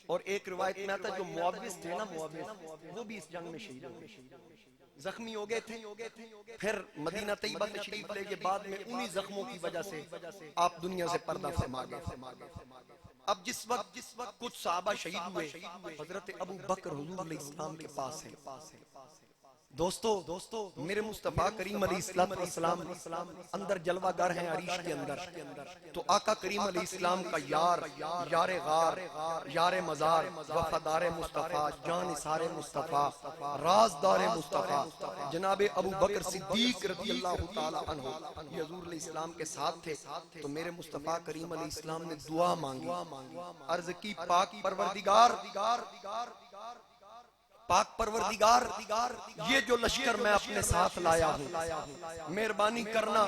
اور ایک روایت میں آتا ہے جو معاوض تھے نا، معاوض وہ بھی اس جنگ میں شہید ہو گئے، زخمی ہو گئے تھے۔ پھر مدینہ طیبہ تشریف لے کے بعد میں انہی زخموں کی وجہ سے آپ دنیا سے پردہ فرما گئے۔ اب جس وقت کچھ صحابہ شہید ہوئے، حضرت ابو بکر حضور علیہ السلام کے پاس ہے۔ دوستو میرے مصطفیٰ کریم علیہ السلام اندر جلوہ گر ہیں عریش کے اندر، تو آقا کریم علیہ السلام کا یار غار، یار مزار، وفادار مصطفیٰ، جان نثار مصطفیٰ، رازدار مصطفیٰ جناب ابو بکر صدیق رضی اللہ تعالی عنہ یہ حضور علیہ السلام کے ساتھ تھے۔ تو میرے مصطفیٰ کریم علیہ السلام نے دعا مانگی، عرض کی پاک پروردگار یہ جو لشکر میں اپنے ساتھ لایا ہوں مہربانی کرنا،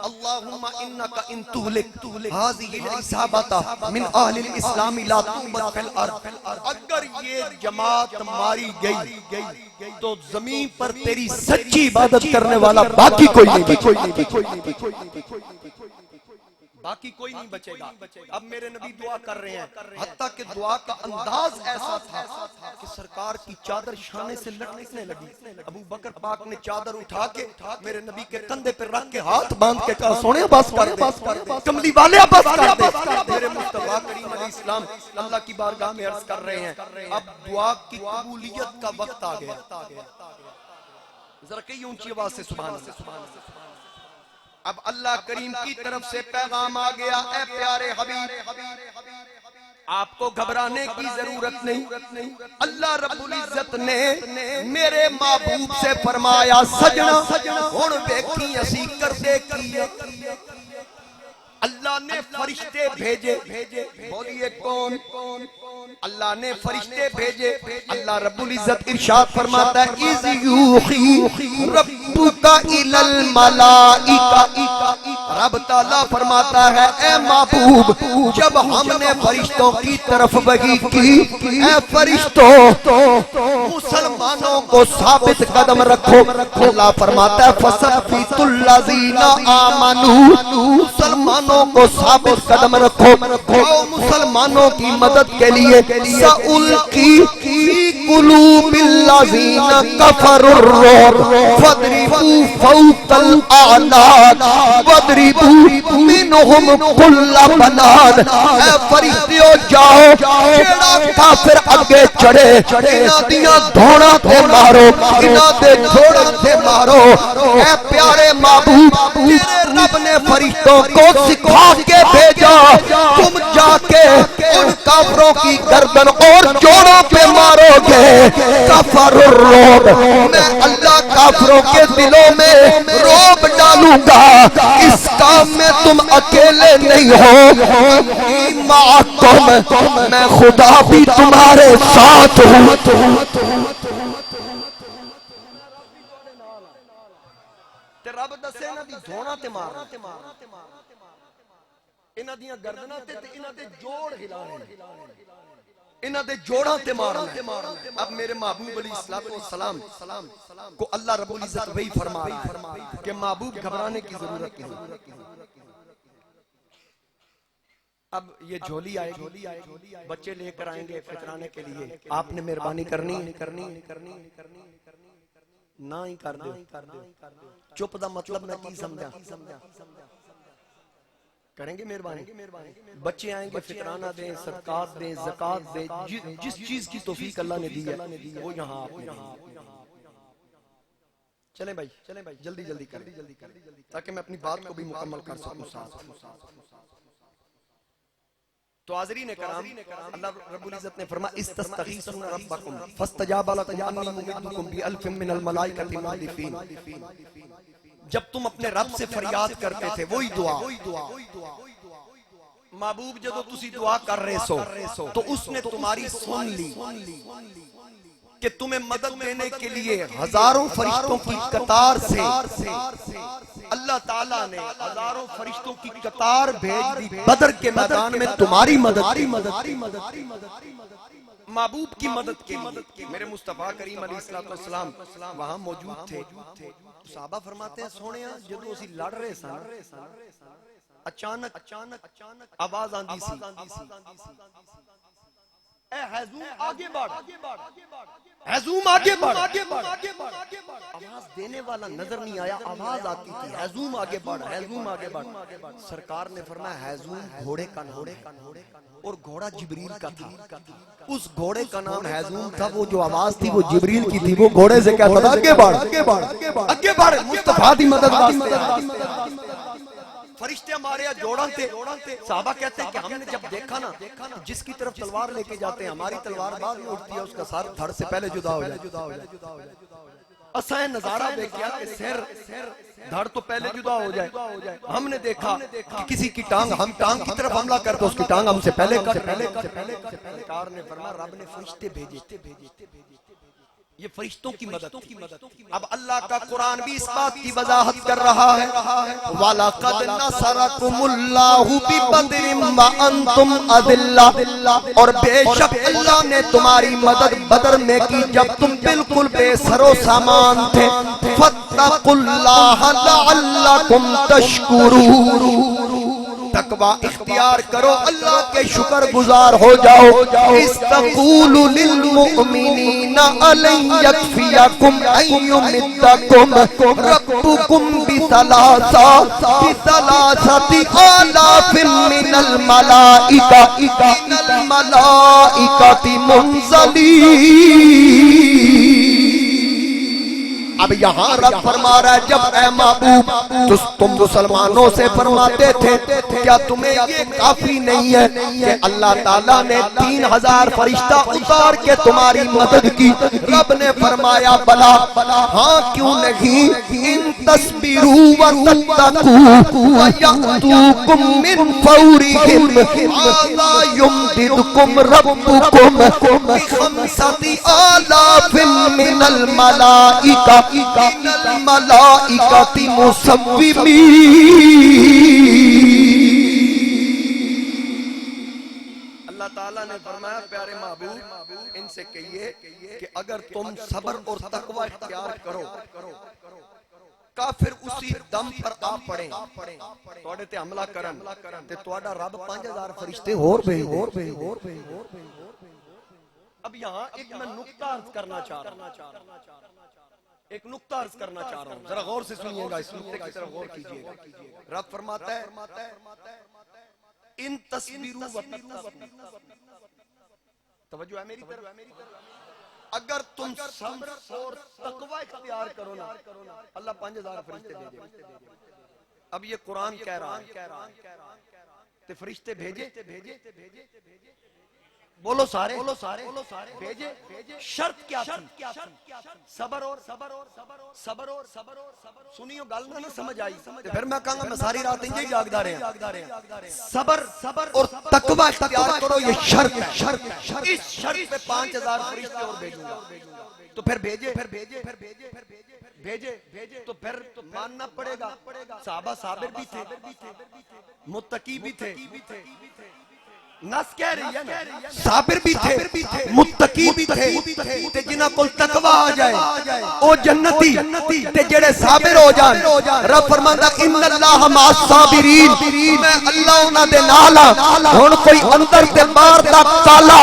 اللہم انکا ان تہلک ہذہ العصابۃ من اہل الاسلام لا تنبت فی الارض، اگر یہ جماعت ماری گئی تو زمین پر تیری سچی عبادت کرنے والا باقی کوئی نہیں بچے گا۔ اب میرے نبی دعا کر رہے ہیں، حتیٰ کہ دعا کا انداز ایسا تھا کہ سرکار کی چادر شانے سے لٹکنے لگی۔ ابو بکر پاک نے چادر اٹھا کے میرے نبی کے کندھے پر رکھ کے ہاتھ باندھ کے کہا، سونے بس کر دے، کملی والے بس کر دے۔ میرے مصطفیٰ کریم علیہ السلام اللہ کی بارگاہ میں عرض کر رہے ہیں، اب دعا کی قبولیت کا وقت آ گیا۔ ذرا کئی اونچی آواز سے سبحان اللہ۔ اب اللہ کریم کی طرف سے پیغام آ گیا، اے پیارے حبیب آپ کو گھبرانے کی ضرورت نہیں۔ اللہ رب العزت نے میرے محبوب سے فرمایا، سجنا ہن ویکھی اسی کر دے کی اللہ نے فرشتے بھیجے، بولیے کون؟ اللہ نے فرشتے بھیجے۔ اللہ رب العزت ارشاد فرماتا ہے، اذ یوحی ربک الی الملائکہ، رب تعالیٰ فرماتا ہے اے محبوب جب ہم نے فرشتوں کی طرف وحی کی، اے فرشتوں مسلمانوں کو ثابت قدم رکھو۔ اللہ فرماتا ہے فَثَبِّتُ الَّذِينَ آمَنُوا، مسلمانوں کو ثابت قدم رکھو، مسلمانوں کی مدد کے لیے سَأُلْقِي فِي قُلُوبِ الَّذِينَ كَفَرُوا الرُّعْبَ فَاضْرِبُوا فَوْقَ الْأَعْنَاقِ وَاضْرِبُوا مِنْهُمْ كُلَّ بَنَانٍ۔ اے فرشتیوں جاؤ، جیڑا کافر اگے چڑھے انہاں دیاں دھوڑاں تے مارو، انہاں دے جوڑاں تے مارو۔ اے پیارے محبوب تیرے رب نے فرشتوں کو سکھا کے بھیجا، تم جا کے ان کافروں کی گردن اور جوڑوں پہ مارو گے۔ کفر الرعب، میں اللہ کافروں کے دلوں میں رعب ڈالوں گا۔ اس کام میں تم اکیلے نہیں ہو، معکم میں خدا بھی تمہارے ساتھ ہوں۔ رب دسے نا دی دھونا تے مارنا، انہاں دیاں گردناں تے انہاں دے جوڑ ہلانے، انہاں دے جوڑاں تے مارنا۔ اب میرے محبوب علیہ السلام کو اللہ رب العزت وہی فرما رہا ہے کہ محبوب گھبرانے کی ضرورت نہیں۔ اب یہ جھولی آئے گی، بچے لے کر آئیں گے فطرانے کے لیے، آپ نے مہربانی کرنی نہ ہی کر دے، چپ دا مطلب نہ کی سمجھا، کریں گے مہربانی۔ بچے آئیں گے فطرانہ دیں، صدقات دیں، زکوٰۃ دیں، جس چیز کی توفیق اللہ نے دی ہے وہ یہاں آپ نے دی۔ چلیں بھائی جلدی کریں تاکہ میں اپنی بات کو بھی مکمل کر سکوں ساتھ۔ تو حاضرین کرام، اللہ رب العزت نے فرمایا استستغیثون ربکم فاستجاب لکم انی ممدکم بألف من الملائکۃ مردفین۔ جب تم اپنے رب سے فریاد کرتے تھے وہی دعا، محبوب جدو تسی دعا کر رہے سو تو اس نے تمہاری سن لی کہ تمہیں مدد دینے کے لیے ہزاروں فرشتوں کی قطار سے اللہ تعالیٰ نے ہزاروں فرشتوں کی قطار بھیج دی بدر کے میدان میں تمہاری مدد محبوب کی مدد کے لیے. میرے مصطفیٰ کریم علیہ السلام وہاں موجود تھے. صحابہ فرماتے ہیں سونے جدو اسی لڑ رہے سن اچانک آواز آندی سی اے حضوم آگے بڑھ، حضوم آگے بڑھ. آواز دینے والا نظر نہیں آیا، آواز آتی تھی حضوم آگے بڑھ، حضوم آگے بڑھ. سرکار نے فرمایا حضوم گھوڑے کا نام ہے اور گھوڑا جبریل کا تھا. اس گھوڑے کا نام حضوم تھا. وہ جو آواز تھی وہ جبریل کی تھی. وہ گھوڑے سے کہتا تھا آگے بڑھ، آگے بڑھ، مصطفیٰ دی مدد واسطے. فرشتے ہمارے جوڑاں تھے. صحابہ کہتے ہیں کہ ہم نے جب دیکھا نا جس کی طرف تلوار لے کے جاتے ہیں ہماری تلوار بعد میں اٹھتی ہے، اس کا سر دھڑ سے پہلے جدا ہو جائے. اسائیں نظارہ دیکھا کہ سر دھڑ تو پہلے جدا ہو جائے. ہم نے دیکھا کہ کسی کی ٹانگ، ہم ٹانگ کی طرف حملہ کرتے اس کی ٹانگ ہم سے پہلے کٹ. سرکار نے فرمایا رب نے فرشتے بھیجے. یہ فرشتوں کی مدد تھی. اب اللہ کا قرآن بھی اس بات کی وضاحت کر رہا ہے وَلَقَدْ نَصَرَكُمُ اللَّهُ بِبَدْرٍ وَأَنْتُمْ أَذِلَّةٌ، اور بے شک اللہ نے تمہاری مدد بدر میں کی جب تم بالکل بے سر و سامان تھے. فَاتَّقُوا اللَّهَ لَعَلَّكُمْ تَشْكُرُونَ. تقوی اختیار کرو، اللہ کے شکر گزار ہو جاؤ. استقول للمؤمنین أَلَنْ يَكْفِيَكُمْ أَنْ يُمِدَّكُمْ رَبُّكُمْ بِثَلَاثَةِ آلَافٍ مِّنَ الْمَلَائِكَةِ مُنزَلِينَ. اب یہاں رب فرما رہا ہے جب اے محبوب تم مسلمانوں سے فرماتے تھے کیا تمہیں یہ کافی نہیں ہے کہ اللہ تعالیٰ نے 3000 فرشتہ اتار کے تمہاری مدد کی. رب نے فرمایا بلا، ہاں کیوں نہیں. ان تصبروا وتتقوا ويأتوكم من فورهم هذا يمددكم ربكم ب5,000 من الملائكة الملائکۃ مصومین. اللہ تعالیٰ نے فرمایا پیارے محبوب ان سے کہیے کہ اگر تم صبر اور تقوی اختیار کرو کافر اسی دم پر آ پڑیں توڑے تے حملہ کرن تے توڑا رب 5000 فرشتے اور بھیج دے. اب یہاں ایک میں نقطہ عرض کرنا چاہ رہا ہوں، ایک نقطہ عرض کرنا چاہ رہا ہوں، ذرا غور سے سنیے گا، اس نقطے کی طرف غور کیجئے گا. رب فرماتا ہے ان تصبروا وتتقوا. توجہ ہے میری طرف. اگر تم صبر اور تقوی اختیار کرو نا اللہ 5000 فرشتے بھیجے. اب یہ قرآن کہہ رہا ہے تے فرشتے بھیجے بولو سارے بھیجے. شرط کیا تھی؟ صبر اور سنیو گل نہ سمجھ آئی پھر میں کہاں گا میں ساری رات انجے جاگدا رہے ہیں. صبر اور تقوی اختیار کرو یہ شرط ہے. اس شرط پہ 5000 فرشتے اور بھیجوں گا. تو پھر بھیجے تو پھر ماننا پڑے گا. صحابہ صابر بھی تھے، متقی بھی تھے. نس کہہ رہی ہے نا صابر بھی تھے، متقی بھی تھے. تے جنہ کول تقوی آ جائے او جنتی تے جڑے صابر ہو جان رب فرماندا ان اللہ مع الصابرین. میں اللہ انہاں دے نال ہاں. ہن کوئی اندر تے باہر دا کالا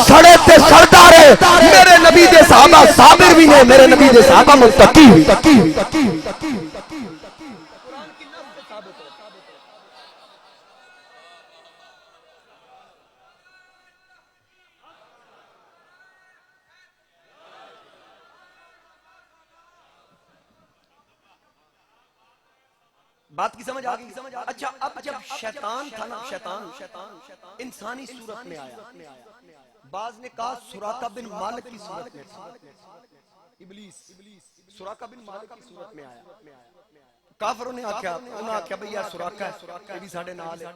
سڑے تے سڑدا رہے. میرے نبی دے صحابہ صابر بھی نے، میرے نبی دے صحابہ متقی بھی. بات کی سمجھ آگئی. اچھا اب جب شیطان تھا نا، شیطان انسانی صورت میں آیا. بعض نے کہا سراقہ بن مالک کی صورت میں تھا. ابلیس سراقہ بن مالک کی صورت میں آیا. کافروں نے آکھیا انہاں آکھیا بھئی یار سراقہ ہے یہ بھی ساڑھے نال ہے.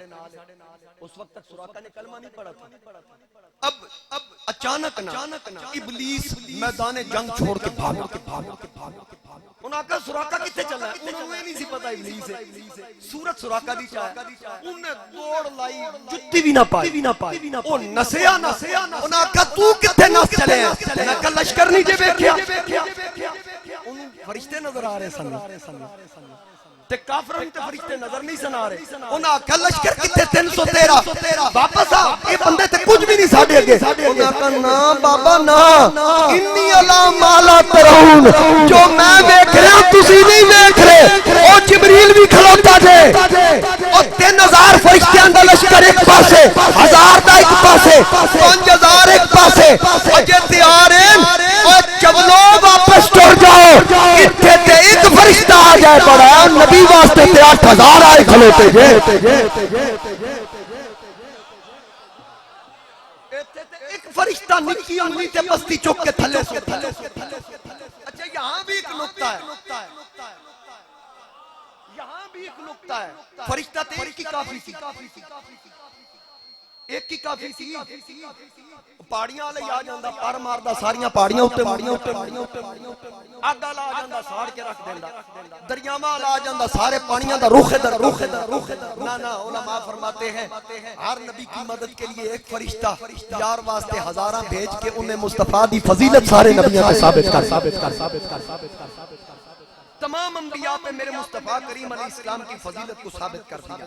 اس وقت تک سراقہ نے کلمہ نہیں پڑھا تھا. اب اچانک نا ابلیس میدان جنگ چھوڑ کے بھاگا. انہاں آکھا سراقہ کتے چلا ہے؟ انہوں نے نہیں سی پتا ابلیس ہے. سورت سراقہ دی چاہے انہیں دوڑ لائی جتی بھی نہ پائی. وہ نسیا انہاں آکھا تو کتے نس چلے ہیں؟ میں کہا لشکر نہیں جے بیکھیا. انہوں فرشتے نظر آ رہے سن تے کافروں تے فرشتے نظر نہیں سن آ رہے. انہاں آکھا لشکر کتے 313 واپس آ یہ بندے تے کچھ بھی نہیں ساڑھے اگے. انہاں آکھا نا بابا نا انی علا مالا ترون جو میں دیکھ رہا تسی نہیں دیکھ رہے. او جبریل بھی کھلوتا جے او 3000 فرشتیاں دا لشکر ایک پاسے 1000 دا ایک پاسے 5000 ایک پاسے اجے تیار ہیں او چولو واپس ٹر جاؤ. اتھے تے ایک فرشتہ آ جائے بڑا نبی واسطے تے 8000 آئے کھلوتے جے. ایک فرشتہ نکی انگلی تے بستی چک کے تھلے سو. اچھا یہاں بھی ایک نکتہ ہے. یہاں بھی ایک نکتہ ہے. فرشتہ تے ایک کی کافی تھی. ایک کی کافی تھی. پاڑیاں لے آ جاندہ پر ماردہ ساریاں پاڑیاں اٹھے آگا لا جاندہ ساڑ کے رکھ دیندہ دریامہ لا جاندہ سارے پانیاں دا روخ در. نا علماء فرماتے ہیں ہر نبی کی مدد کے لیے ایک فرشتہ یار واسطے ہزاراں بھیج کے انہیں مصطفیٰ دی فضیلت سارے نبیوں کے ثابت کر. تمام انبیاء پہ میرے مصطفیٰ کریم علیہ السلام کی فضیلت کو ثابت کر دیا.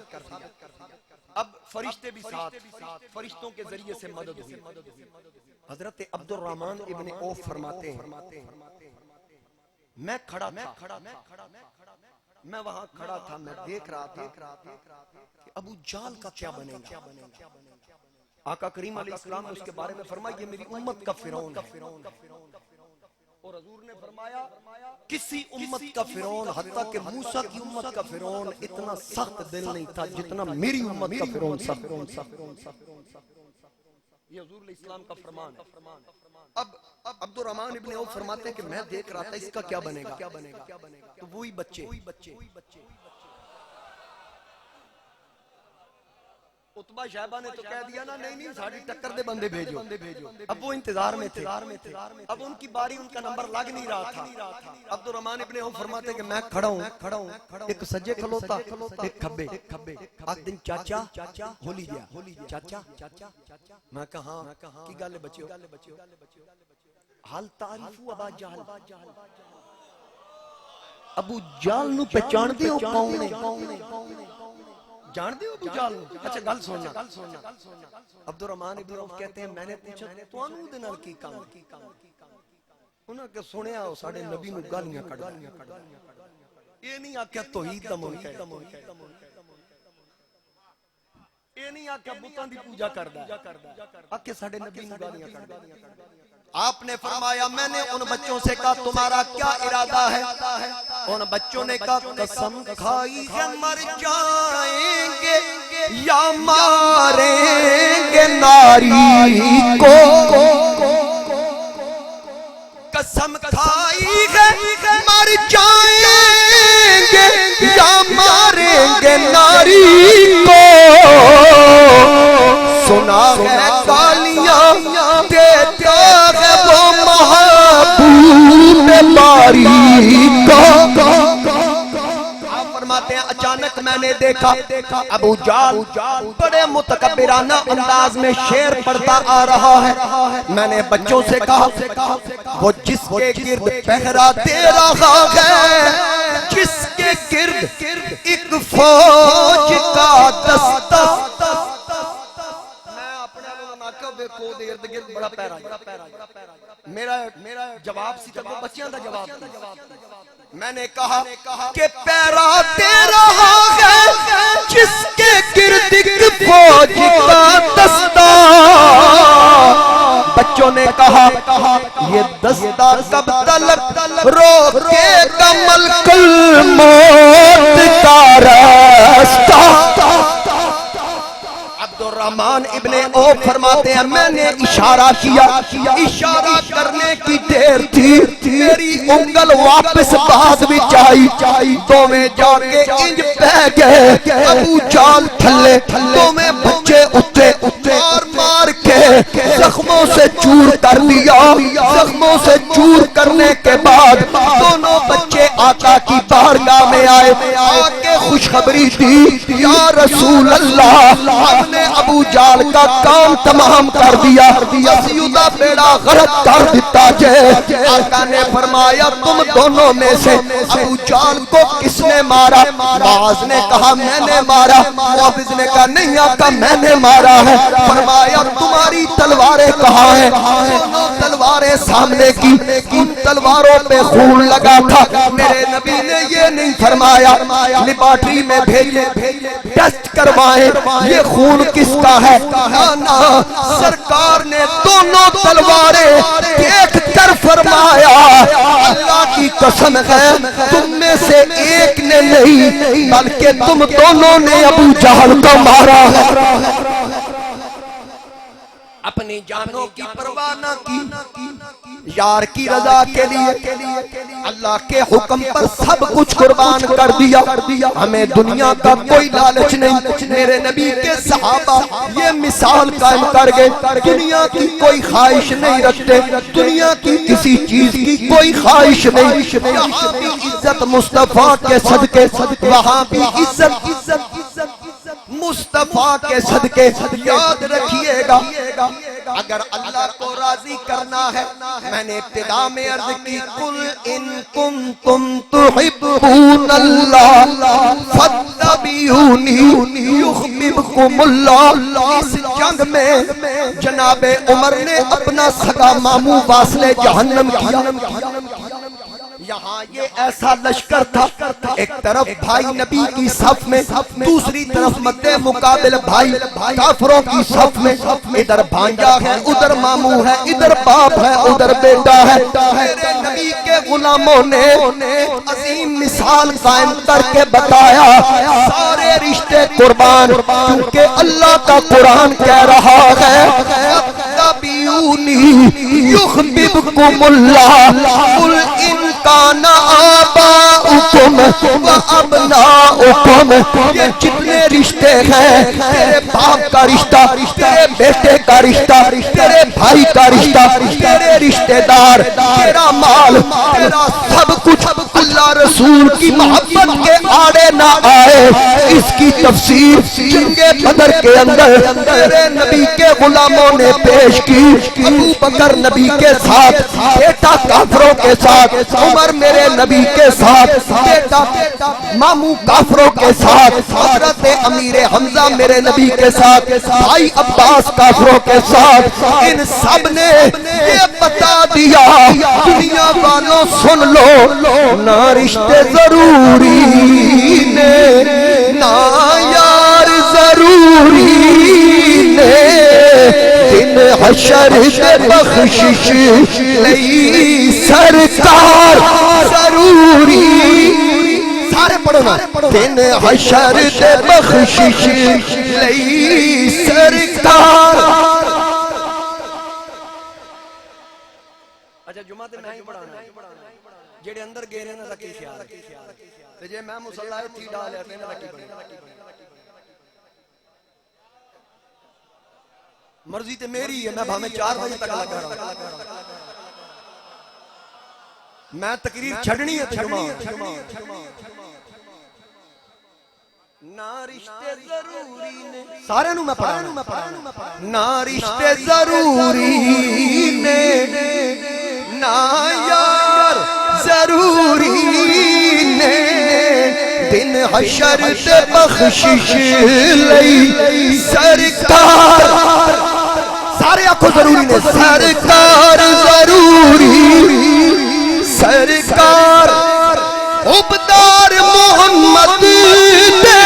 اب فرشتے بھی ساتھ فرشتوں کے ذریعے سے مدد ہوئی. حضرت عبد الرحمن ابن عوف فرماتے ہیں میں کھڑا تھا میں وہاں کھڑا تھا میں دیکھ رہا تھا کہ ابو جہل کا کیا بنے گا. آقا کریم علیہ السلام نے اس کے بارے میں فرمایا یہ میری امت کا فرعون ہے. اور حضور نے فرمایا کسی امت کا فرعون حتیٰ کہ موسیٰ کی امت کا فرعون اتنا سخت دل نہیں تھا جتنا میری امت کا فرعون سخت. یہ حضور علیہ السلام کا فرمان ہے. اب عبد الرحمن ابن عوف فرماتے ہیں کہ میں دیکھ رہا تھا اس کا کیا بنے گا. تو وہی بچے عتبہ شہبہ نے تو کہہ دیا نا نہیں ساڑھی ٹکر دے بندے بھیجو. اب وہ انتظار میں تھے. اب ان کی باری ان کا نمبر لگ نہیں رہا تھا. عبد الرحمن ابن عوف فرماتے ہیں کہ میں کھڑا ہوں ایک سجے کھلوتا ایک کھبے. آج دن چاچا ہولی گیا چاچا. میں کہا کی گالے بچیو حال تعریفو ابا جہل ابو جہل نو پہچان دے ہو کون جان دے ہو ابو جہل نو. اچھا گل سونا عبد الرحمن ابن عوف کہتے ہیں میں نے پوچھا تو انہوں دے نال کی کام انہوں نے سنیا ہو ساڑھے نبی نو گالیاں کڑ یہ نہیں آکھیا توحید دا منکر یہ نہیں آکھیا بتاں دی پوجا کردا آکھیا ساڑھے نبی نو گالیاں کڑ. آپ نے فرمایا میں نے ان بچوں سے کہا تمہارا کیا ارادہ ہے. ان بچوں نے کہا قسم کھائی ہے مر جائیں گے یا ماریں گے ناری کو. قسم کھائی ہے مر جائیں گے یا ماریں گے ناری کو. سنا ہے گالیاں دیتا ہے وہ محبوب باری کو. آپ فرماتے ہیں اچانک میں نے دیکھا ابو جہل بڑے متکبرانہ انداز میں شعر پڑھتا آ رہا ہے. میں نے بچوں سے کہا وہ جس کے گرد پہرا دے رہا ہے جس کے گرد ایک فوج کا دستہ. میرا جواب سی تک وہ بچیاں دا جواب میں نے کہا کہ پیرا دے رہا ہے جس کے گرد ایک فوج کا دستہ. بچوں نے کہا یہ دستہ کب تلک روکے گا ملک الموت کا راستہ. عبد الرحمن ابن عوف فرماتے ہیں میں نے اشارہ کیا اشارہ کر کرنے کی دیر تھی میری انگل واپس بعد بھی چائی تو میں جا کے انج پہ گئے ابو جال تھلے تو میں بچے اٹھے مار کے زخموں سے چور کر دیا زخموں سے چور کرنے کے بعد دونوں بچے آقا کی بارگاہ میں آئے آکے خوشخبری دی یا رسول اللہ ہم نے ابو جال کا کام تمام کر دیا مسیودہ بیڑا غرق کر دیتا جے آقا نے فرمایا تم دونوں میں سے ابو جال کو کس نے مارا معاذ نے کہا میں نے مارا معاذ نے کہا نہیں آقا میں نے مارا ہے فرمایا تمہاری تلواریں کہاں ہیں دونوں تلواریں سامنے کی ان تلواروں پہ خون لگا تھا میرے نبی نے یہ نہیں فرمایا لیبارٹری میں بھیجے ٹیسٹ کروائیں یہ خون کس کا ہے نا سرکار نے دونوں تلواریں دیکھ کر فرمایا اللہ کی قسم ہے تم میں سے ایک نے نہیں بلکہ تم دونوں نے ابو جہل کو مارا ہے اپنی جانوں کی پرواہ نہ کی یار کی رضا کے لیے اللہ کے حکم پر سب کچھ قربان کر دیا ہمیں دنیا کا کوئی لالچ نہیں میرے نبی کے صحابہ یہ مثال قائم کر گئے دنیا کی کوئی خواہش نہیں رکھتے دنیا کی کسی چیز کی کوئی خواہش نہیں یہاں بھی عزت مصطفیٰ کے صدقے وہاں بھی عزت مصطفیٰ کے صدقے یاد رکھیے گا اگر اللہ کو راضی کرنا ہے میں نے ابتدا میں عرض کی قل ان کنتم تحبون اللہ فاتبعونی یحببکم اللہ اس جنگ میں جناب عمر نے اپنا سگا ماموں واسلے جہنم کیا یہاں یہ ایسا لشکر تھا ایک طرف بھائی نبی کی صف میں دوسری طرف مد مقابل بھائی کافروں کی صف میں ادھر بھانجا ہے ادھر ماموں ہے ادھر باپ ہے ادھر بیٹا ہے میرے نبی کے غلاموں نے عظیم مثال قائم کر کے بتایا سارے رشتے قربان کیونکہ اللہ کا قرآن کہہ رہا ہے یحببکم اللہ قل ان کان آباؤکم و ابناؤکم یہ جتنے رشتے ہیں تیرے باپ کا رشتہ تیرے بیٹے کا رشتہ تیرے بھائی کا رشتہ تیرے رشتہ دار تیرا مال تیرا سب کچھ اللہ رسول کی محبت کے آڑے نہ آئے اس کی تفسیر جنگ بدر کے اندر تیرے نبی کے غلاموں نے پیش کی ابو بکر نبی کے ساتھ بیٹا کافروں کے ساتھ عمر میرے نبی کے ساتھ بیٹا ماموں کافروں کے ساتھ حضرت امیر حمزہ میرے نبی کے ساتھ بھائی عباس کافروں کے ساتھ ان سب نے یہ بتا دیا دنیا والوں سن لو نہ رشتے ضروری نے نہ یار ضروری نے دن حشر دے بخشش لئی سرکار ضروری سارے پڑھو نا دن حشر دے بخشش لئی سرکار اچھا جمعہ تے میں ہی پڑھانا جیڑے اندر گئے رہنا دا کی خیال تے جے میں مصلی تھی ڈالیا تے نہ کی بنے مرضی تے میری ہے میں بھامے 4 بجے تک لگا رہا میں تقریر چھڑنی ہے جمعہ نہ رشتے ضروری نے سارے نو میں پڑھانا نہ رشتے ضروری نے نہ یار ضروری نے دن حشر تے بخشش لئی سرکار سارے آنکھوں ضروری نے سرکار ضروری سرکار عبدار محمد دے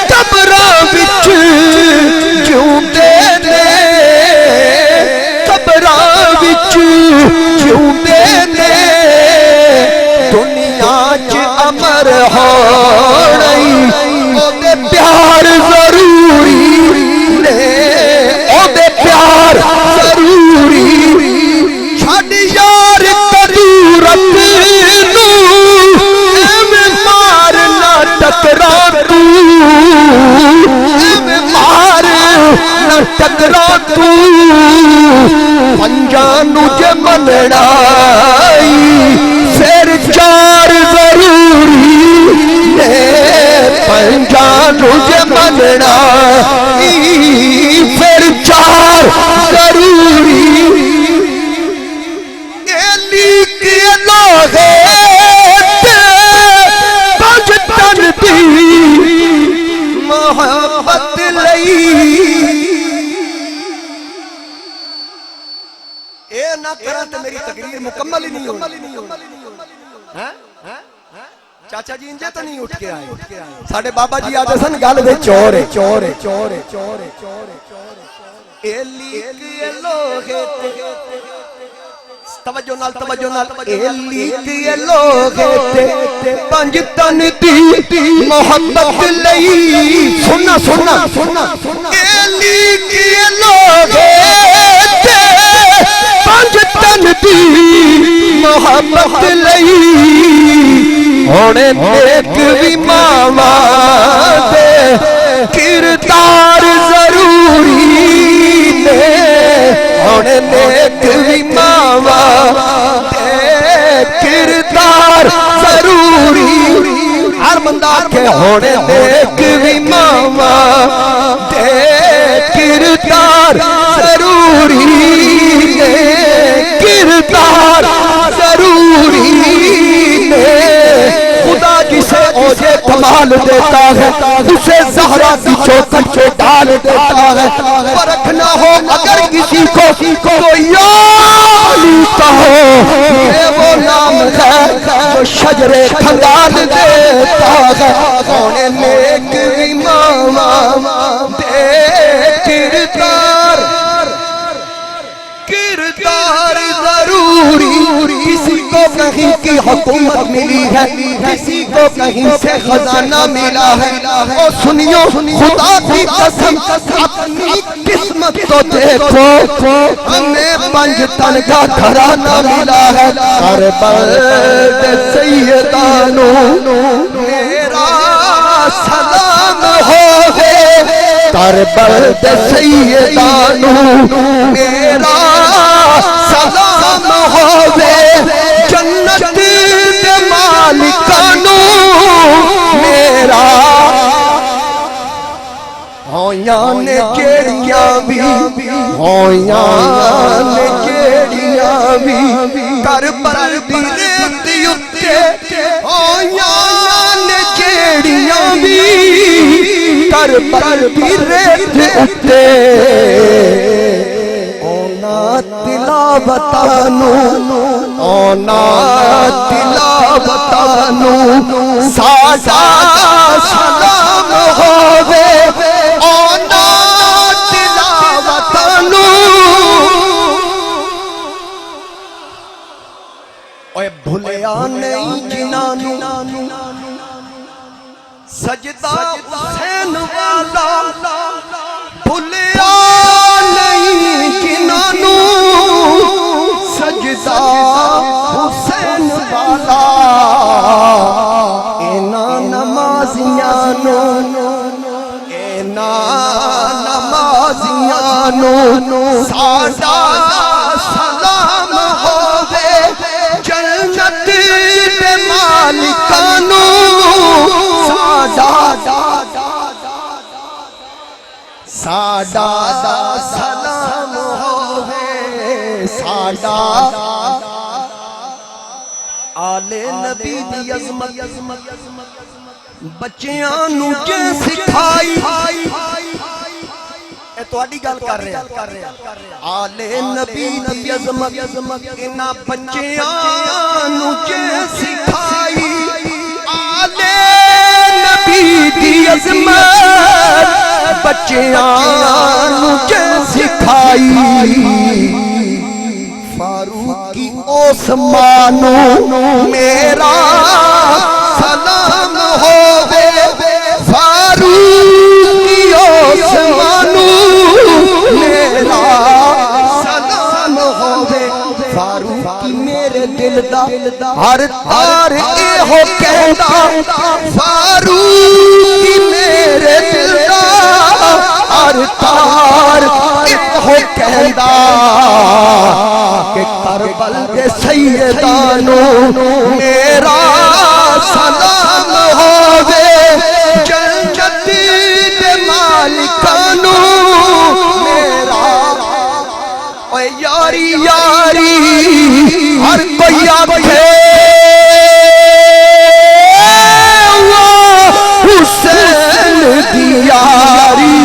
قبراں وچ جیوندے نے قبراں وچ جیوندے نے دنیا چ امر ہونی او دے پیار ضروری نے او دے پیار ضروری منائی پھر چار ضروری پنجا تجھے منائی پھر چار ضروری محبت لئی اے نہ کرا تو میری تقریر مکمل ہی نہیں ہوئی چاچا جی انجے تو نہیں اٹھ کے آئے ساڑھے بابا جی آدھے سن گال دے چورے چورے چورے چورے چورے اے لیکے لوگے توجہ نال اے لیکے لوگے پنج تن دی محبت لئی سننا سننا سننا اے لیکے لوگے پنج تن دی محبت لئی ہونے نیک بھی ماما دے کردار ضروری نے ہونے نیک بھی ماما دے کردار ضروری ہر بندہ کے ہونے نیک بھی ماما دے کردار ضروری نے کردار ضروری نے خدا جسے اوجے کمال دیتا ہے اسے زہرا کی چوکٹ پہ ڈال دیتا ہے فرق نہ ہو اگر کسی کو یالی کہو یہ وہ نام ہے جو شجر کھنگال دیتا ہے ہونے نیک امام دے کردار ضروری کسی کو کہیں کی حکومت ملی ہے کسی کو کہیں سے خزانہ ملا ہے اور سنیو خدا کی قسم اپنی قسمت تو دیکھو ہمیں پنج تن کا گھرانہ ملا ہے ہر بلد سیدانو میرا سلام ہوئے ہر بلد سیدانو میرا سلام ہوئے جنت دے مالکانو میرا ہویاں نے کیڑیاں بھی ہویاں نے کیڑیاں بھی کربل دی ریت اتے ہویاں نے کیڑیاں بھی کربل دی ریت اتے تلاوتانو اونا تلاوتانو ساڈا سلام ہووے اونا تلاوتانو اوے بھولیا نہیں جنانو سجدہ حسین والا بھولیا نہیں جنانو سجدہ حسین والا اینا نمازیانو اینا نمازیانو ساڈا سلام ہووے جنت دے مالکانو ساڈا سلام ہووے ساڈا آلے نبی دی عظمت بچیاں نو جے سکھائی اے تواڈی گل کر رہے ہیں آلے نبی دی عظمت انہاں بچیاں نو جے سکھائی آلے نبی دی عظمت بچیاں نو جے سکھائی فاروقی عثمانو میرا سلام ہووے فاروقی عثمانو میرا سلام ہووے فاروقی میرے دل دا ہر تار اے ہو کہندا فاروقی میرے دل دا ہر تار اے ہو کہندا کہ کربل دے سیدانو میرا سلام ہووے جنت دے مالکانو میرا اے یاری یاری ہر کوئی آکھے حسین دی یاری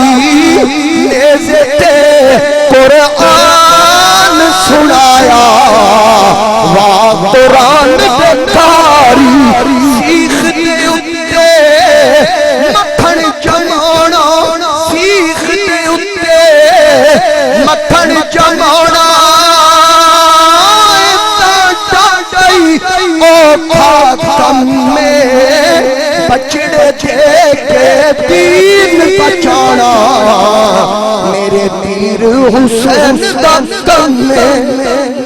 نیزے تے قرآن سنایا واہ قرآن بکاری سیخ دے اتے مکھن جمانا سیخ دے اتے مکھن جمانا اوکھا کم میں بچڑے دے کے دین بچانا میرے پیر حسین دا کم میں